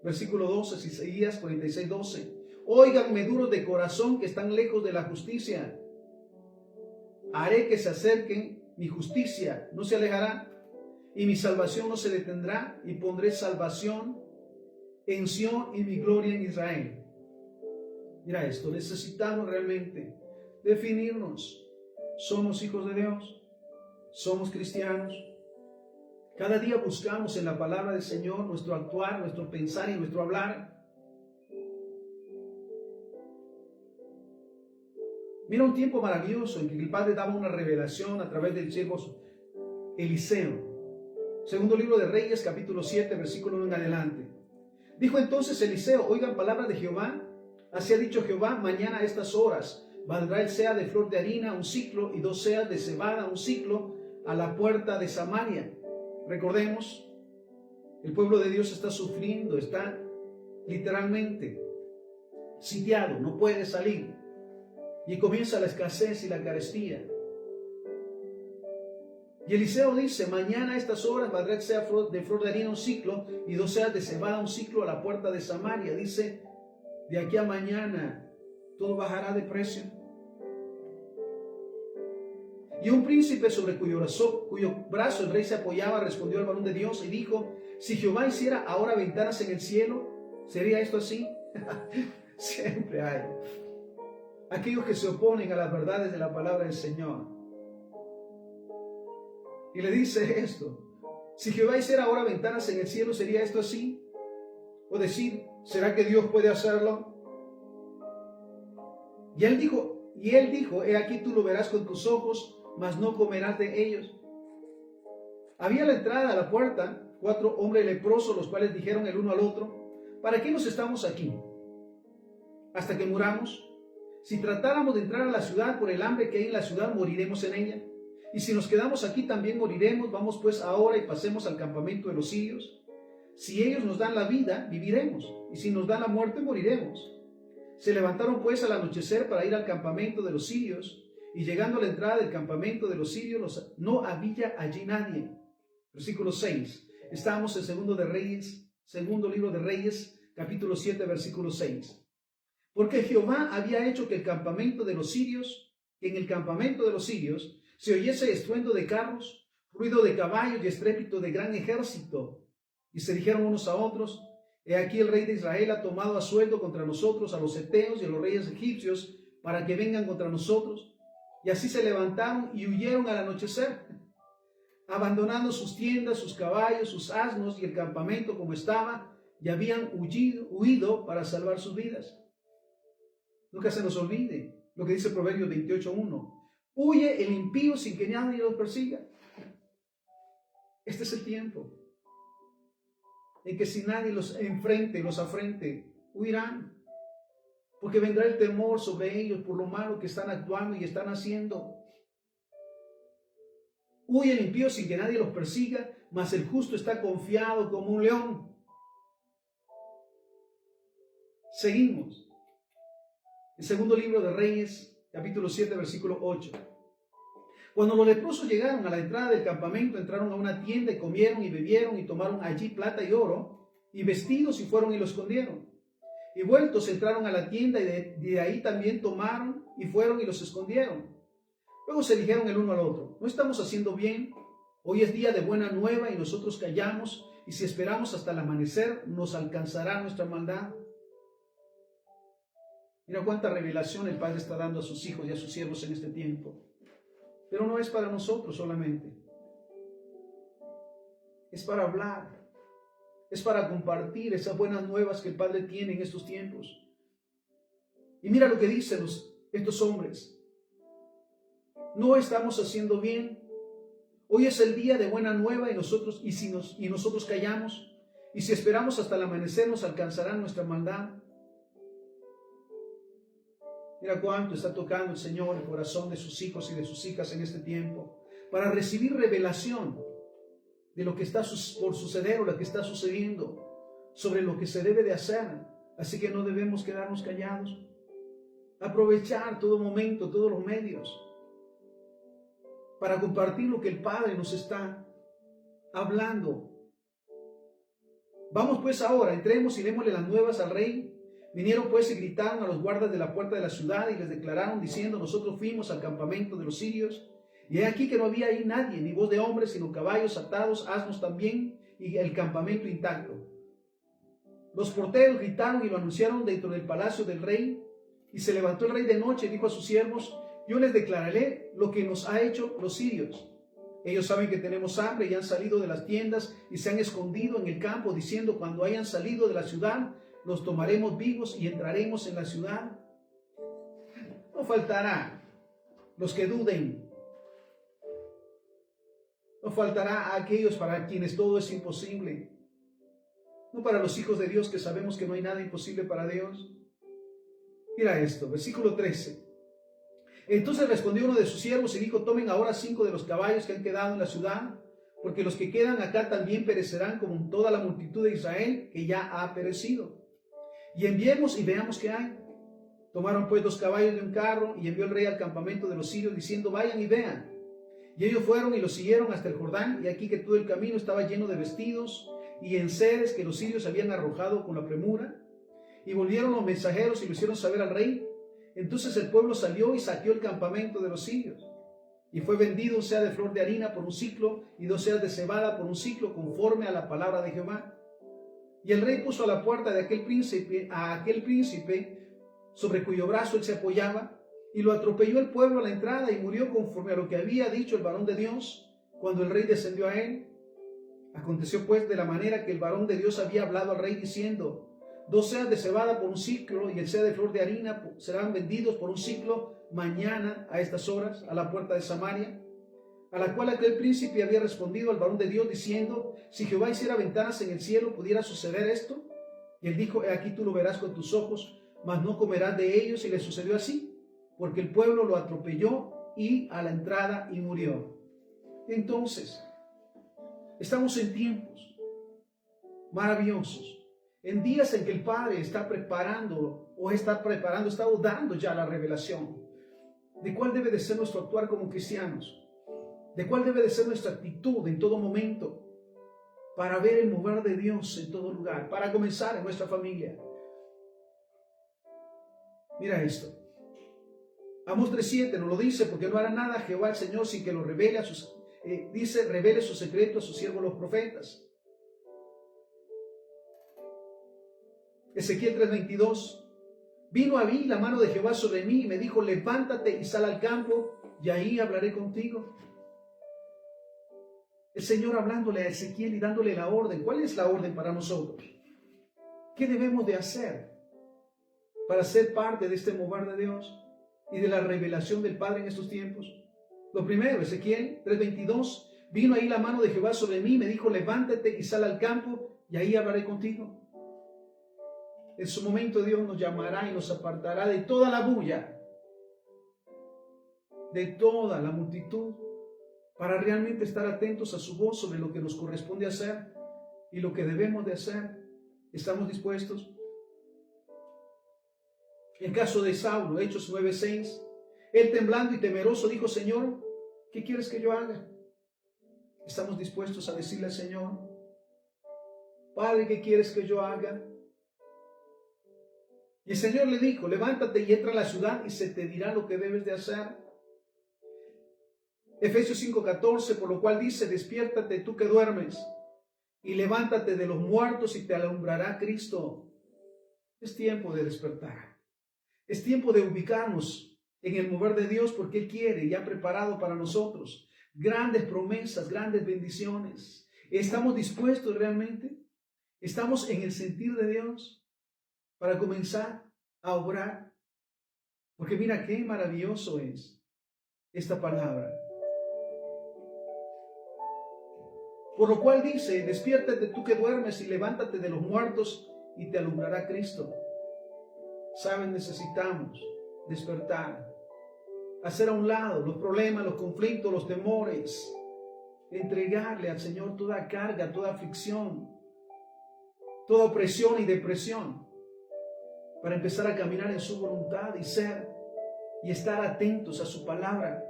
Speaker 1: Versículo 12, Isaías 46, 12. Óiganme duros de corazón que están lejos de la justicia. Haré que se acerquen, mi justicia no se alejará y mi salvación no se detendrá, y pondré salvación en Sión y mi gloria en Israel. Mira esto, necesitamos realmente definirnos. ¿Somos hijos de Dios? ¿Somos cristianos? Cada día buscamos en la palabra del Señor nuestro actuar, nuestro pensar y nuestro hablar. Mira un tiempo maravilloso en que el Padre daba una revelación a través del siervo Eliseo. Segundo libro de Reyes, capítulo 7, versículo 1 en adelante. Dijo entonces Eliseo, oigan palabra de Jehová. Así ha dicho Jehová, mañana a estas horas valdrá el seah de flor de harina un ciclo y 2 seas de cebada un ciclo a la puerta de Samaria. Recordemos, el pueblo de Dios está sufriendo, está literalmente sitiado, no puede salir. Y comienza la escasez y la carestía. Y Eliseo dice, mañana a estas horas valdrá el seah de flor de harina un ciclo y 2 seas de cebada un ciclo a la puerta de Samaria. Dice, de aquí a mañana todo bajará de precio. Y un príncipe sobre cuyo brazo el rey se apoyaba respondió al varón de Dios y dijo, si Jehová hiciera ahora ventanas en el cielo, ¿sería esto así? Siempre hay aquellos que se oponen a las verdades de la palabra del Señor. Y le dice esto, si Jehová hiciera ahora ventanas en el cielo, ¿sería esto así? O decir, ¿será que Dios puede hacerlo? Y él dijo, he aquí tú lo verás con tus ojos, mas no comerás de ellos. Había a la entrada a la puerta 4 hombres leprosos, los cuales dijeron el uno al otro, ¿para qué nos estamos aquí? ¿Hasta que muramos? Si tratáramos de entrar a la ciudad por el hambre que hay en la ciudad, moriremos en ella. Y si nos quedamos aquí, también moriremos. Vamos pues ahora y pasemos al campamento de los sirios. Si ellos nos dan la vida, viviremos. Y si nos dan la muerte, moriremos. Se levantaron pues al anochecer para ir al campamento de los sirios. Y llegando a la entrada del campamento de los sirios, no había allí nadie. Versículo 6. Estamos en segundo libro de Reyes, capítulo 7, versículo 6. Porque Jehová había hecho que en el campamento de los sirios se oyese estruendo de carros, ruido de caballos y estrépito de gran ejército. Y se dijeron unos a otros, he aquí el rey de Israel ha tomado a sueldo contra nosotros a los heteos y a los reyes egipcios para que vengan contra nosotros. Y así se levantaron y huyeron al anochecer, abandonando sus tiendas, sus caballos, sus asnos y el campamento como estaba, y habían huido para salvar sus vidas. Nunca se nos olvide lo que dice Proverbios 28:1. Huye el impío sin que nadie los persiga. Este es el tiempo en que si nadie los afrente, huirán. Porque vendrá el temor sobre ellos por lo malo que están actuando y están haciendo. Huye el impío sin que nadie los persiga, mas el justo está confiado como un león. Seguimos. El segundo libro de Reyes, capítulo 7, versículo 8. Cuando los leprosos llegaron a la entrada del campamento, entraron a una tienda y comieron y bebieron y tomaron allí plata y oro y vestidos y fueron y lo escondieron. Y vueltos entraron a la tienda y de ahí también tomaron y fueron y los escondieron. Luego se dijeron el uno al otro, ¿no estamos haciendo bien? Hoy es día de buena nueva y nosotros callamos, y si esperamos hasta el amanecer, nos alcanzará nuestra maldad. Mira cuánta revelación el Padre está dando a sus hijos y a sus siervos en este tiempo. Pero no es para nosotros solamente. Es para hablar. Es para compartir esas buenas nuevas que el Padre tiene en estos tiempos. Y mira lo que dicen estos hombres. No estamos haciendo bien. Hoy es el día de buena nueva y nosotros callamos. Y si esperamos hasta el amanecer nos alcanzará nuestra maldad. Mira cuánto está tocando el Señor el corazón de sus hijos y de sus hijas en este tiempo para recibir revelación de lo que está por suceder o lo que está sucediendo, sobre lo que se debe de hacer. Así que no debemos quedarnos callados. Aprovechar todo momento, todos los medios para compartir lo que el Padre nos está hablando. Vamos pues ahora, entremos y démosle las nuevas al rey. Vinieron pues y gritaron a los guardas de la puerta de la ciudad y les declararon diciendo: nosotros fuimos al campamento de los sirios, y he aquí que no había ahí nadie, ni voz de hombre, sino caballos atados, asnos también, y el campamento intacto. Los porteros gritaron y lo anunciaron dentro del palacio del rey, y se levantó el rey de noche y dijo a sus siervos: yo les declararé lo que nos ha hecho los sirios. Ellos saben que tenemos hambre y han salido de las tiendas y se han escondido en el campo, diciendo: cuando hayan salido de la ciudad, los tomaremos vivos y entraremos en la ciudad. No faltará los que duden. No faltará aquellos para quienes todo es imposible. No para los hijos de Dios, que sabemos que no hay nada imposible para Dios. Mira esto, versículo 13. Entonces respondió uno de sus siervos y dijo: tomen ahora 5 de los caballos que han quedado en la ciudad, porque los que quedan acá también perecerán como toda la multitud de Israel que ya ha perecido. Y enviemos y veamos qué hay. Tomaron pues 2 caballos de un carro y envió el rey al campamento de los sirios diciendo: vayan y vean. Y ellos fueron y los siguieron hasta el Jordán, y aquí que todo el camino estaba lleno de vestidos y enseres que los sirios habían arrojado con la premura. Y volvieron los mensajeros y lo hicieron saber al rey. Entonces el pueblo salió y saqueó el campamento de los sirios. Y fue vendido 1 seah de flor de harina por 1 siclo y 2 seas de cebada por 1 siclo, conforme a la palabra de Jehová. Y el rey puso a la puerta de aquel príncipe sobre cuyo brazo él se apoyaba, y lo atropelló el pueblo a la entrada y murió conforme a lo que había dicho el varón de Dios cuando el rey descendió a él. Aconteció pues de la manera que el varón de Dios había hablado al rey diciendo: 2 seas de cebada por 1 siclo y el seah de flor de harina serán vendidos por 1 siclo mañana a estas horas a la puerta de Samaria. A la cual aquel príncipe había respondido al varón de Dios diciendo: si Jehová hiciera ventanas en el cielo, ¿pudiera suceder esto? Y él dijo: he aquí tú lo verás con tus ojos, mas no comerás de ellos. Y le sucedió así, porque el pueblo lo atropelló y a la entrada y murió. Entonces, estamos en tiempos maravillosos, en días en que el Padre está preparando, está dando ya la revelación de cuál debe de ser nuestro actuar como cristianos, de cuál debe de ser nuestra actitud en todo momento, para ver el mover de Dios en todo lugar, para comenzar en nuestra familia. Mira esto. Amós 3:7 nos lo dice: porque no hará nada Jehová el Señor sin que lo revele revele sus secretos a sus siervos los profetas. Ezequiel 3:22. Vino a mí la mano de Jehová sobre mí y me dijo: levántate y sal al campo y ahí hablaré contigo. El Señor hablándole a Ezequiel y dándole la orden. ¿Cuál es la orden para nosotros? ¿Qué debemos de hacer para ser parte de este mover de Dios y de la revelación del Padre en estos tiempos? Lo primero, Ezequiel 3:22, vino ahí la mano de Jehová sobre mí, me dijo: levántate y sal al campo y ahí hablaré contigo. En su momento Dios nos llamará y nos apartará de toda la bulla, de toda la multitud, para realmente estar atentos a su voz sobre lo que nos corresponde hacer y lo que debemos de hacer. ¿Estamos dispuestos? El caso de Saulo, Hechos 9:6, él temblando y temeroso dijo: Señor, ¿qué quieres que yo haga? ¿Estamos dispuestos a decirle al Señor: Padre, ¿qué quieres que yo haga? Y el Señor le dijo: levántate y entra a la ciudad y se te dirá lo que debes de hacer. Efesios 5:14, por lo cual dice: despiértate tú que duermes y levántate de los muertos y te alumbrará Cristo. Es tiempo de despertar. Es tiempo de ubicarnos en el mover de Dios porque Él quiere y ha preparado para nosotros grandes promesas, grandes bendiciones. ¿Estamos dispuestos realmente? ¿Estamos en el sentir de Dios para comenzar a obrar? Porque mira qué maravilloso es esta palabra. Por lo cual dice, despiértate tú que duermes y levántate de los muertos y te alumbrará Cristo. Saben, necesitamos despertar, hacer a un lado los problemas, los conflictos, los temores, entregarle al Señor toda carga, toda aflicción, toda opresión y depresión, para empezar a caminar en su voluntad y ser y estar atentos a su palabra.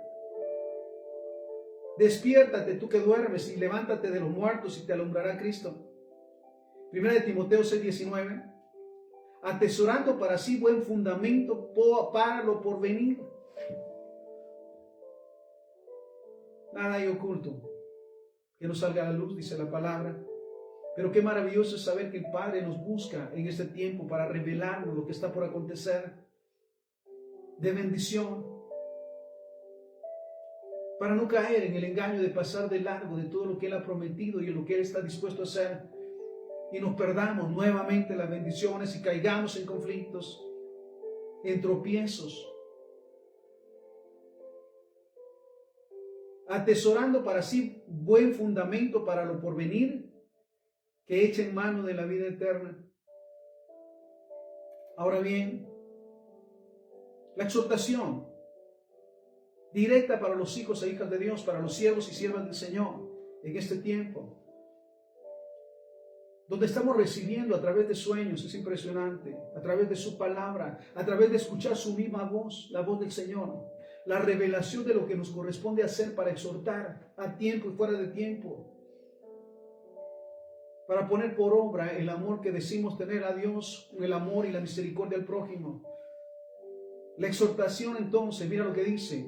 Speaker 1: Despiértate tú que duermes y levántate de los muertos y te alumbrará Cristo. 1 Timoteo 6:19. Atesorando para sí buen fundamento para lo porvenir. Nada hay oculto que no salga a la luz, dice la palabra. Pero qué maravilloso es saber que el Padre nos busca en este tiempo para revelarnos lo que está por acontecer de bendición, para no caer en el engaño de pasar de largo de todo lo que Él ha prometido y en lo que Él está dispuesto a hacer, y nos perdamos nuevamente las bendiciones y caigamos en conflictos, en tropiezos. Atesorando para sí buen fundamento para lo porvenir, que echen mano de la vida eterna. Ahora bien, la exhortación directa para los hijos e hijas de Dios, para los siervos y siervas del Señor en este tiempo, donde estamos recibiendo a través de sueños, es impresionante, a través de su palabra, a través de escuchar su misma voz, la voz del Señor, la revelación de lo que nos corresponde hacer para exhortar a tiempo y fuera de tiempo, para poner por obra el amor que decimos tener a Dios, el amor y la misericordia al prójimo. La exhortación entonces, mira lo que dice,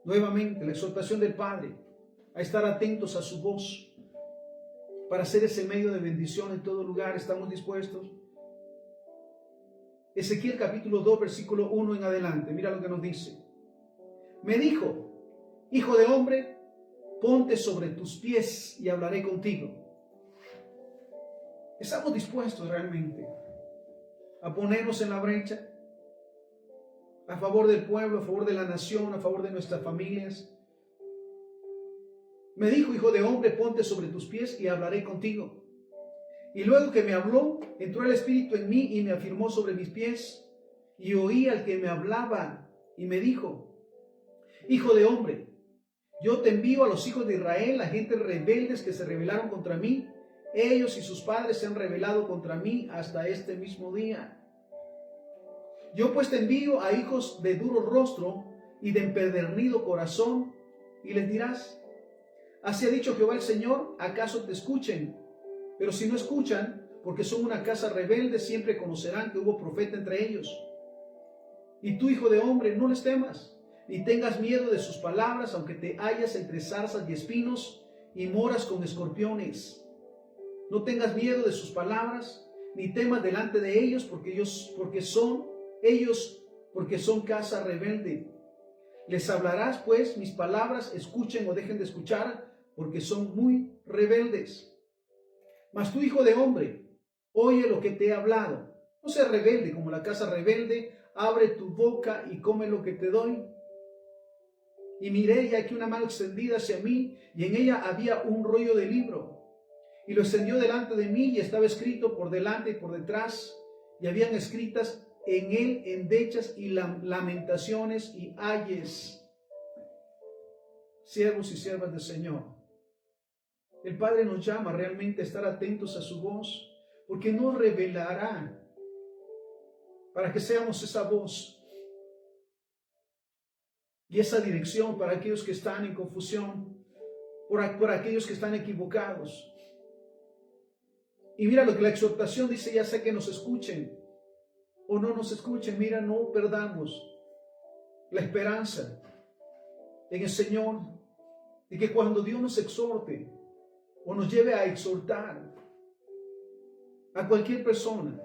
Speaker 1: nuevamente, la exhortación del Padre, a estar atentos a su voz, para hacer ese medio de bendición en todo lugar. ¿Estamos dispuestos? Ezequiel capítulo 2, versículo 1 en adelante. Mira lo que nos dice. Me dijo, hijo de hombre, ponte sobre tus pies y hablaré contigo. ¿Estamos dispuestos realmente a ponernos en la brecha? A favor del pueblo, a favor de la nación, a favor de nuestras familias. Me dijo, hijo de hombre, ponte sobre tus pies y hablaré contigo. Y luego que me habló, entró el Espíritu en mí y me afirmó sobre mis pies. Y oí al que me hablaba y me dijo, hijo de hombre, yo te envío a los hijos de Israel, a gentes rebeldes que se rebelaron contra mí. Ellos y sus padres se han rebelado contra mí hasta este mismo día. Yo pues te envío a hijos de duro rostro y de empedernido corazón, y les dirás, así ha dicho Jehová el Señor, ¿acaso te escuchen? Pero si no escuchan, porque son una casa rebelde, siempre conocerán que hubo profeta entre ellos. Y tú, hijo de hombre, no les temas, ni tengas miedo de sus palabras, aunque te hallas entre zarzas y espinos, y moras con escorpiones. No tengas miedo de sus palabras, ni temas delante de ellos, porque son casa rebelde. Les hablarás, pues, mis palabras, escuchen o dejen de escuchar, porque son muy rebeldes. Mas tú, hijo de hombre, oye lo que te he hablado. No seas rebelde como la casa rebelde, abre tu boca y come lo que te doy. Y miré, y aquí una mano extendida hacia mí, y en ella había un rollo de libro. Y lo extendió delante de mí, y estaba escrito por delante y por detrás, y habían escritas en él endechas y lamentaciones y ayes. Siervos y siervas del Señor, el Padre nos llama realmente a estar atentos a su voz, porque nos revelará para que seamos esa voz y esa dirección para aquellos que están en confusión, por aquellos que están equivocados. Y mira lo que la exhortación dice, ya sea que nos escuchen o no nos escuchen, mira, no perdamos la esperanza en el Señor, de que cuando Dios nos exhorte o nos lleve a exhortar a cualquier persona,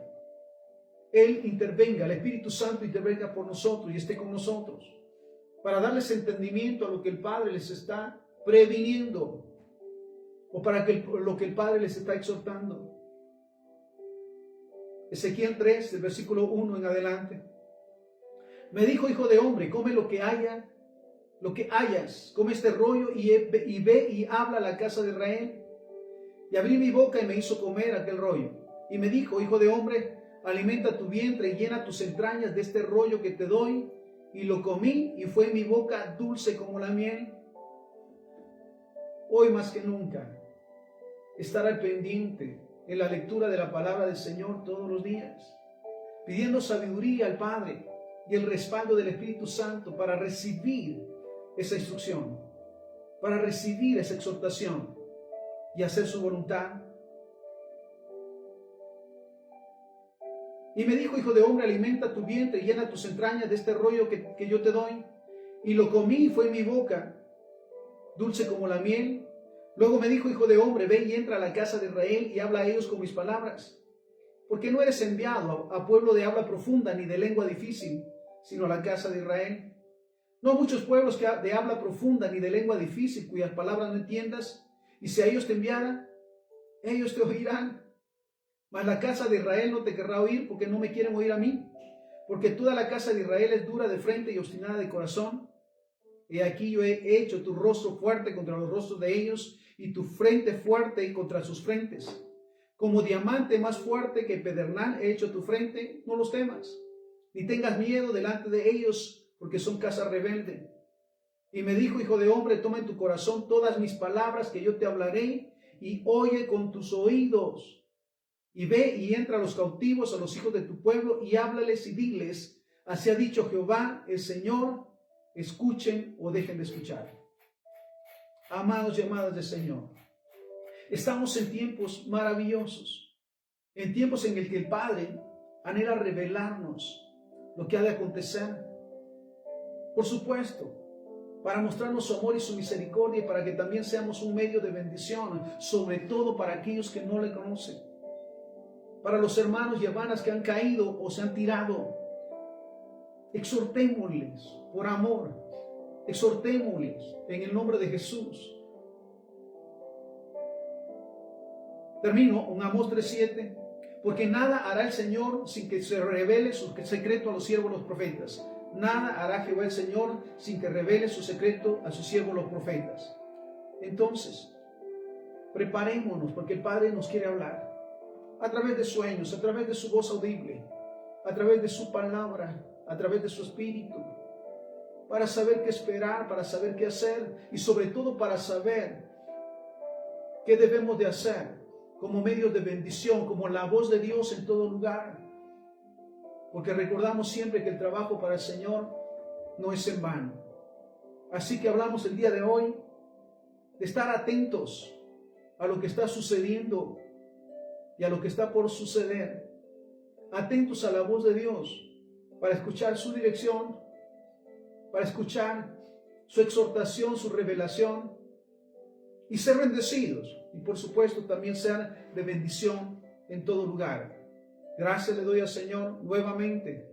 Speaker 1: Él intervenga, el Espíritu Santo intervenga por nosotros y esté con nosotros, para darles entendimiento a lo que el Padre les está previniendo, o para lo que el Padre les está exhortando. Ezequiel 3, del versículo 1 en adelante. Me dijo: hijo de hombre, come lo que hayas, come este rollo y ve y habla a la casa de Israel. Y abrí mi boca y me hizo comer aquel rollo. Y me dijo: hijo de hombre, alimenta tu vientre y llena tus entrañas de este rollo que te doy. Y lo comí y fue en mi boca dulce como la miel. Hoy más que nunca, estar al pendiente en la lectura de la palabra del Señor todos los días, pidiendo sabiduría al Padre y el respaldo del Espíritu Santo para recibir esa instrucción, para recibir esa exhortación y hacer su voluntad. Y me dijo: hijo de hombre, alimenta tu vientre y llena tus entrañas de este rollo que yo te doy. Y lo comí y fue en mi boca dulce como la miel. Luego me dijo: hijo de hombre, ve y entra a la casa de Israel y habla a ellos con mis palabras. Porque no eres enviado a pueblo de habla profunda ni de lengua difícil, sino a la casa de Israel. No a muchos pueblos de habla profunda ni de lengua difícil, cuyas palabras no entiendas, y si a ellos te enviara, ellos te oirán. Mas la casa de Israel no te querrá oír, porque no me quieren oír a mí, porque toda la casa de Israel es dura de frente y obstinada de corazón. Y aquí yo he hecho tu rostro fuerte contra los rostros de ellos, y tu frente fuerte contra sus frentes. Como diamante más fuerte que pedernal he hecho tu frente. No los temas, ni tengas miedo delante de ellos, porque son casa rebelde. Y me dijo: hijo de hombre, toma en tu corazón todas mis palabras que yo te hablaré, y oye con tus oídos. Y ve y entra a los cautivos, a los hijos de tu pueblo, y háblales y diles: así ha dicho Jehová el Señor, escuchen o dejen de escuchar. Amados y amadas del Señor, estamos en tiempos maravillosos, en tiempos en el que el Padre anhela revelarnos lo que ha de acontecer. Por supuesto, para mostrarnos su amor y su misericordia, y para que también seamos un medio de bendición, sobre todo para aquellos que no le conocen, para los hermanos y hermanas que han caído o se han tirado. Exhortémosles por amor, exhortémosles en el nombre de Jesús. Termino con Amós 3:7. Porque nada hará el Señor sin que se revele su secreto a los siervos los profetas. Nada hará Jehová el Señor sin que revele su secreto a sus siervos los profetas. Entonces, preparémonos, porque el Padre nos quiere hablar a través de sueños, a través de su voz audible, a través de su palabra, a través de su espíritu, para saber qué esperar, para saber qué hacer, y sobre todo para saber qué debemos de hacer como medios de bendición, como la voz de Dios en todo lugar. Porque recordamos siempre que el trabajo para el Señor no es en vano. Así que hablamos el día de hoy de estar atentos a lo que está sucediendo y a lo que está por suceder. Atentos a la voz de Dios para escuchar su dirección, para escuchar su exhortación, su revelación, y ser bendecidos. Y por supuesto también ser de bendición en todo lugar. Gracias le doy al Señor nuevamente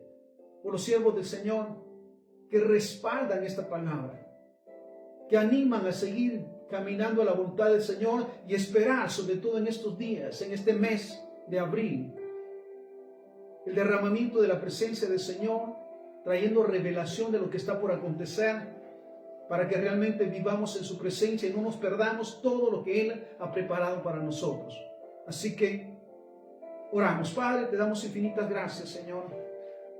Speaker 1: por los siervos del Señor que respaldan esta palabra, que animan a seguir caminando a la voluntad del Señor y esperar, sobre todo en estos días, en este mes de abril, el derramamiento de la presencia del Señor, trayendo revelación de lo que está por acontecer, para que realmente vivamos en su presencia y no nos perdamos todo lo que Él ha preparado para nosotros. Así que oramos. Padre, te damos infinitas gracias, Señor,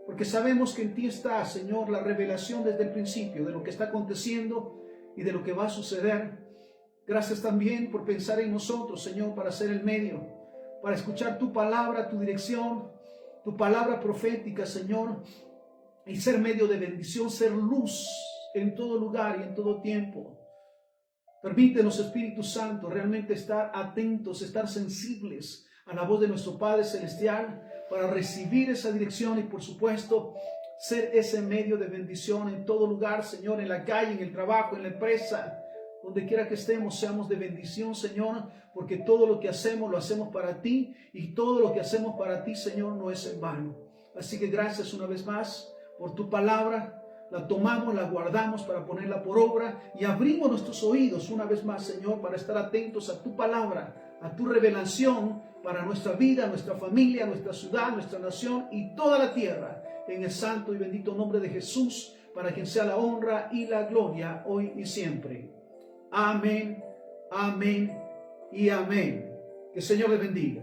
Speaker 1: porque sabemos que en ti está, Señor, la revelación desde el principio de lo que está aconteciendo y de lo que va a suceder. Gracias también por pensar en nosotros, Señor, para ser el medio, para escuchar tu palabra, tu dirección, tu palabra profética, Señor, y ser medio de bendición, ser luz en todo lugar y en todo tiempo. Permítenos, Espíritu Santo, realmente estar atentos, estar sensibles a la voz de nuestro Padre Celestial para recibir esa dirección y, por supuesto, ser ese medio de bendición en todo lugar, Señor, en la calle, en el trabajo, en la empresa, donde quiera que estemos, seamos de bendición, Señor, porque todo lo que hacemos lo hacemos para ti, y todo lo que hacemos para ti, Señor, no es en vano. Así que gracias una vez más por tu palabra. La tomamos, la guardamos para ponerla por obra y abrimos nuestros oídos una vez más, Señor, para estar atentos a tu palabra, a tu revelación para nuestra vida, nuestra familia, nuestra ciudad, nuestra nación y toda la tierra. En el santo y bendito nombre de Jesús, para quien sea la honra y la gloria hoy y siempre. Amén, amén y amén. Que el Señor les bendiga.